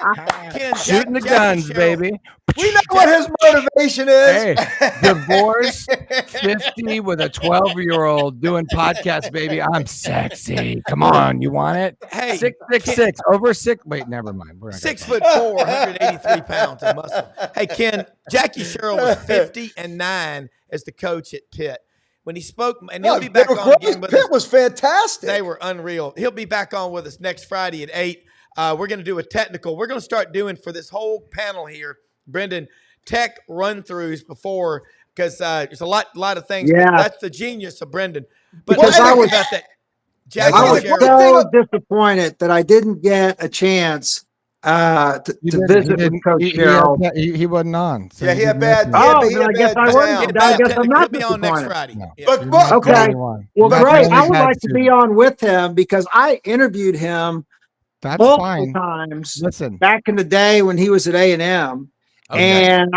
Ken, shooting the guns, baby. We know what his motivation is. Hey, divorce 50 with a 12-year-old doing podcasts, baby. I'm sexy. Come on, you want it? Hey, 6'6", over 6. Wait, never mind. 6'4", 183 pounds of muscle. Hey, Ken, Jackie Sherrill was 50-9 as the coach at Pitt. When he spoke, and he'll be back on again with us. Pitt was fantastic. They were unreal. He'll be back on with us next Friday at 8. We're going to do a technical. We're going to start doing for this whole panel here, Brenden, tech run-throughs before, because there's a lot of things. Yeah. That's the genius of Brenden. But I was about that. I was so disappointed that I didn't get a chance He visit with Coach Sherrill. He wasn't on. So Yeah, he had bad. Oh, He then had I guess bad I wouldn't. sound. I guess I'm not He'll be on next disappointed. Friday. No. Yeah. But You're not Okay. going on. Well, But great. you I would had like to be on with him because I interviewed him That's multiple fine. times Listen, back in the day when he was at A&M. Okay. And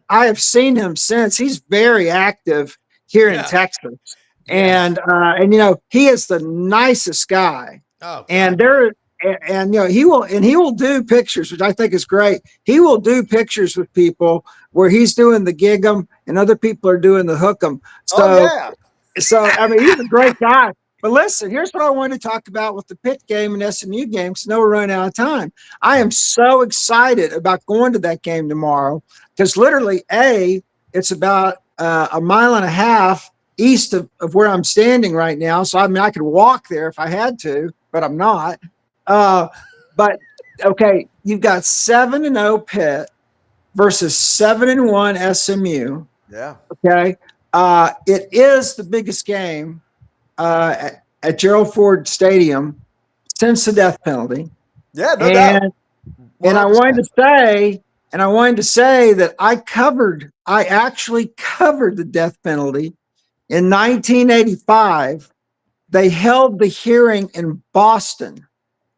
I have seen him since. He's very active here in Yeah. Texas. Yes. And you know, he is the nicest guy. Oh, And God. and you know, he will do pictures, which I think is great. He will do pictures with people where he's doing the gig 'em and other people are doing the hook 'em. Oh yeah. So I mean, he's a great guy. But listen, here's what I wanted to talk about with the Pitt game and SMU game, because now we're running out of time. I am so excited about going to that game tomorrow because literally, it's about a mile and a half east of where I'm standing right now. So I mean, I could walk there if I had to, but I'm not. But okay, you've got 7-0 Pitt versus 7-1 SMU. Yeah. Okay. It is the biggest game at Gerald Ford Stadium since the death penalty. Yeah, no doubt. And I wanted to say that I actually covered the death penalty in 1985. They held the hearing in Boston.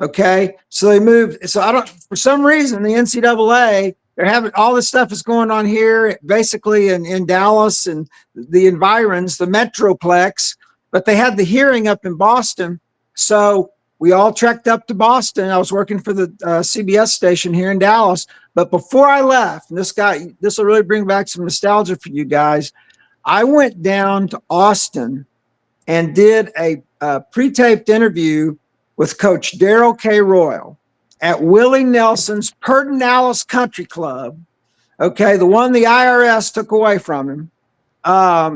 Okay. So they moved. So for some reason, the NCAA, they're having all this stuff is going on here, basically in Dallas and the environs, the Metroplex, but they had the hearing up in Boston. So we all trekked up to Boston. I was working for the CBS station here in Dallas. But before I left, and this will really bring back some nostalgia for you guys. I went down to Austin and did a pre-taped interview with Coach Daryl K. Royal at Willie Nelson's Pedernales Country Club. Okay, the one the IRS took away from him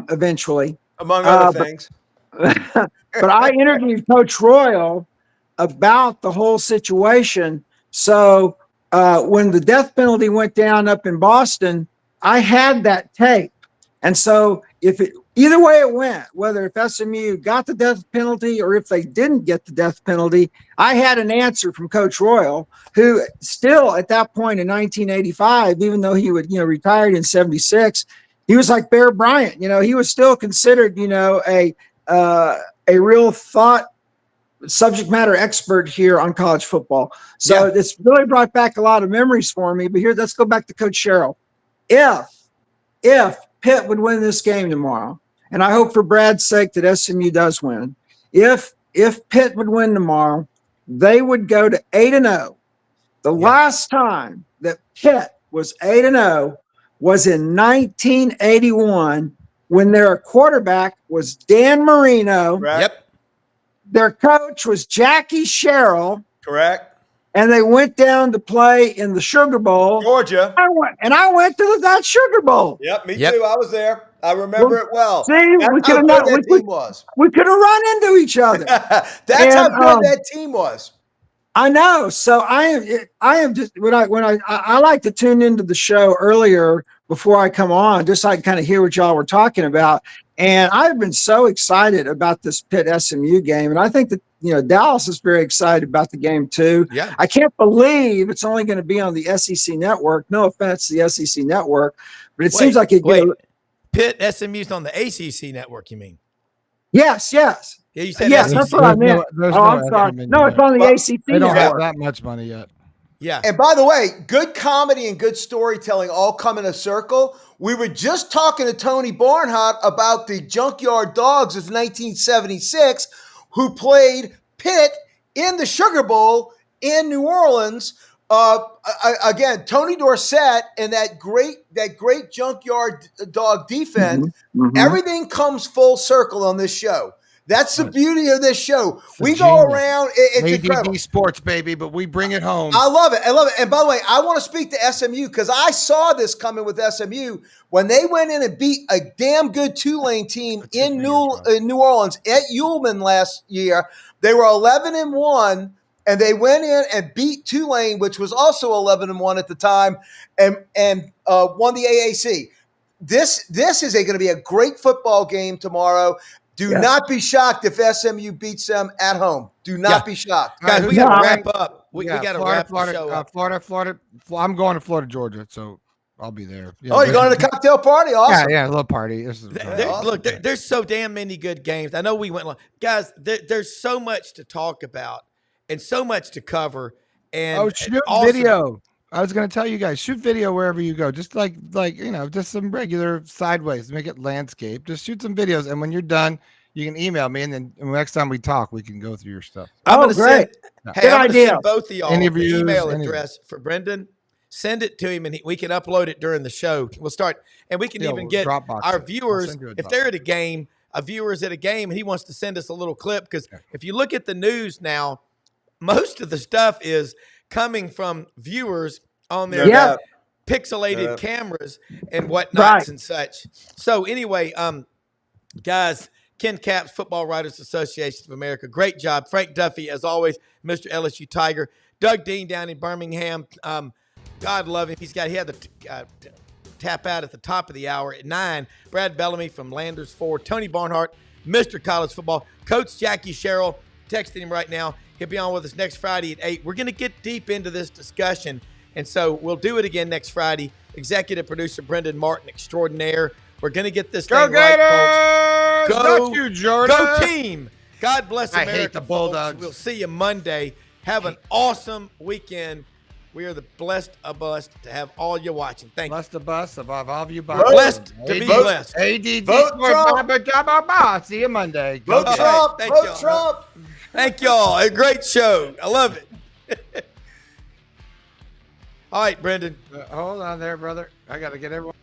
eventually. Among other things. But I interviewed Coach Royal about the whole situation. So when the death penalty went down up in Boston, I had that tape. And so either way it went, whether if SMU got the death penalty or if they didn't get the death penalty, I had an answer from Coach Royal, who still at that point in 1985, even though he retired in 76, he was like Bear Bryant. He was still considered, a real thought subject matter expert here on college football. So It's really brought back a lot of memories for me. But let's go back to Coach Sherrill. If Pitt would win this game tomorrow, and I hope for Brad's sake that SMU does win. If Pitt would win tomorrow, they would go to 8-0. The last time that Pitt was 8-0 was in 1981 when their quarterback was Dan Marino. Right. Yep. Their coach was Jackie Sherrill. Correct. And they went down to play in the Sugar Bowl. Georgia. I went to that Sugar Bowl. Yep, me too. I was there. I remember it well. See, That's we how could good that team was. We could have run into each other. That's how good that team was. I know. So I am just when I like to tune into the show earlier before I come on, just so I can kind of hear what y'all were talking about. And I've been so excited about this Pitt SMU game, and I think that Dallas is very excited about the game too. Yeah. I can't believe it's only going to be on the SEC network. No offense to the SEC network, but it seems like Pitt SMU's on the ACC network. You mean? Yes. Yeah, you said Yes, SEC. that's what I meant. I'm sorry. No, it's on the ACC They don't have network. that much money yet. Yeah. And by the way, good comedy and good storytelling all come in a circle. We were just talking to Tony Barnhart about the Junkyard Dogs of 1976, who played Pitt in the Sugar Bowl in New Orleans. Again, Tony Dorsett and that great Junkyard Dog defense. Mm-hmm. Everything comes full circle on this show. That's the beauty of this show. We go genius. around. It's incredible. ADD Sports, baby, but we bring it home. I love it. And by the way, I want to speak to SMU because I saw this coming with SMU when they went in and beat a damn good Tulane team in New Orleans at Ullman last year. They were 11-1, and they went in and beat Tulane, which was also 11-1 at the time, and won the AAC. This is going to be a great football game tomorrow. Do not be shocked if SMU beats them at home. Do not be shocked. Guys, we got to wrap up. We got to wrap the show up. Florida. I'm going to Florida, Georgia, so I'll be there. You're going to the cocktail party? Awesome. Yeah, a little party. Look, there's so damn many good games. I know we went long. Guys, there's so much to talk about and so much to cover. And shoot video. I was going to tell you guys, shoot video wherever you go. Just like just some regular sideways. Make it landscape. Just shoot some videos. And when you're done, you can email me. And then next time we talk, we can go through your stuff. I'm going to send both of y'all Interviews, the email address for Brenden. Send it to him, and we can upload it during the show. We'll start, and we can even get our viewers, if they're at a game, viewers at a game, and he wants to send us a little clip. Because if you look at the news now, most of the stuff is coming from viewers on their pixelated cameras and whatnots and such. So anyway, guys, Ken Capps, Football Writers Association of America, great job. Frank Duffy, as always, Mr. LSU Tiger. Doug Dean down in Birmingham. God love him. He had to tap out at the top of the hour at 9. Brad Bellamy from Landers 4. Tony Barnhart, Mr. College Football. Coach Jackie Sherrill, texting him right now. He'll be on with us next Friday at 8. We're going to get deep into this discussion, and so we'll do it again next Friday. Executive producer Brenden Martin extraordinaire. We're going to get this thing right, folks. Go, you, Jordan. Go team. God bless America. I hate the Bulldogs. Folks. We'll see you Monday. Have an awesome weekend. We are the blessed of blessed to have all you watching. Thank you. Blessed of us, above all of you. Blessed to be blessed. ADD Vote Trump. See you Monday. Vote Trump. Vote Trump. Thank y'all. A great show. I love it. All right, Brenden. Hold on there, brother. I got to get everyone.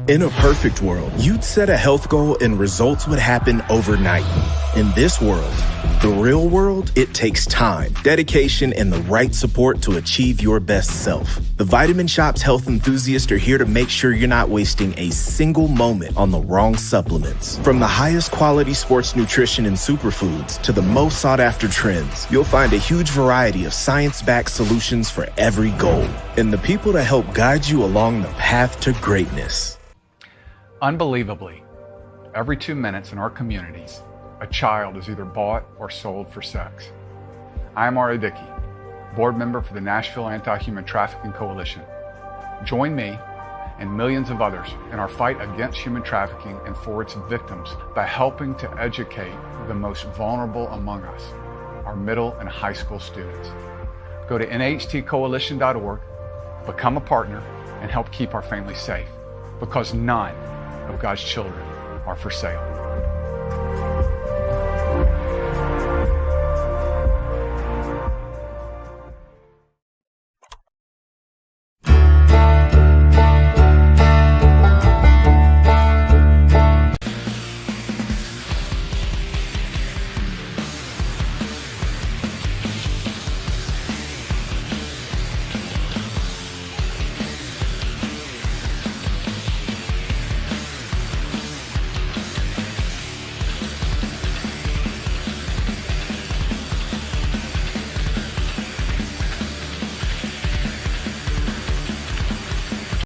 In a perfect world, you'd set a health goal and results would happen overnight. In this world, the real world, it takes time, dedication, and the right support to achieve your best self. The Vitamin Shoppe health enthusiasts are here to make sure you're not wasting a single moment on the wrong supplements. From the highest quality sports nutrition and superfoods to the most sought after trends, you'll find a huge variety of science-backed solutions for every goal. And the people to help guide you along the path to greatness. Unbelievably, every 2 minutes in our communities, a child is either bought or sold for sex. I am Ari Dickey, board member for the Nashville Anti-Human Trafficking Coalition. Join me and millions of others in our fight against human trafficking and for its victims by helping to educate the most vulnerable among us, our middle and high school students. Go to nhtcoalition.org, become a partner, and help keep our families safe, because none of God's children are for sale.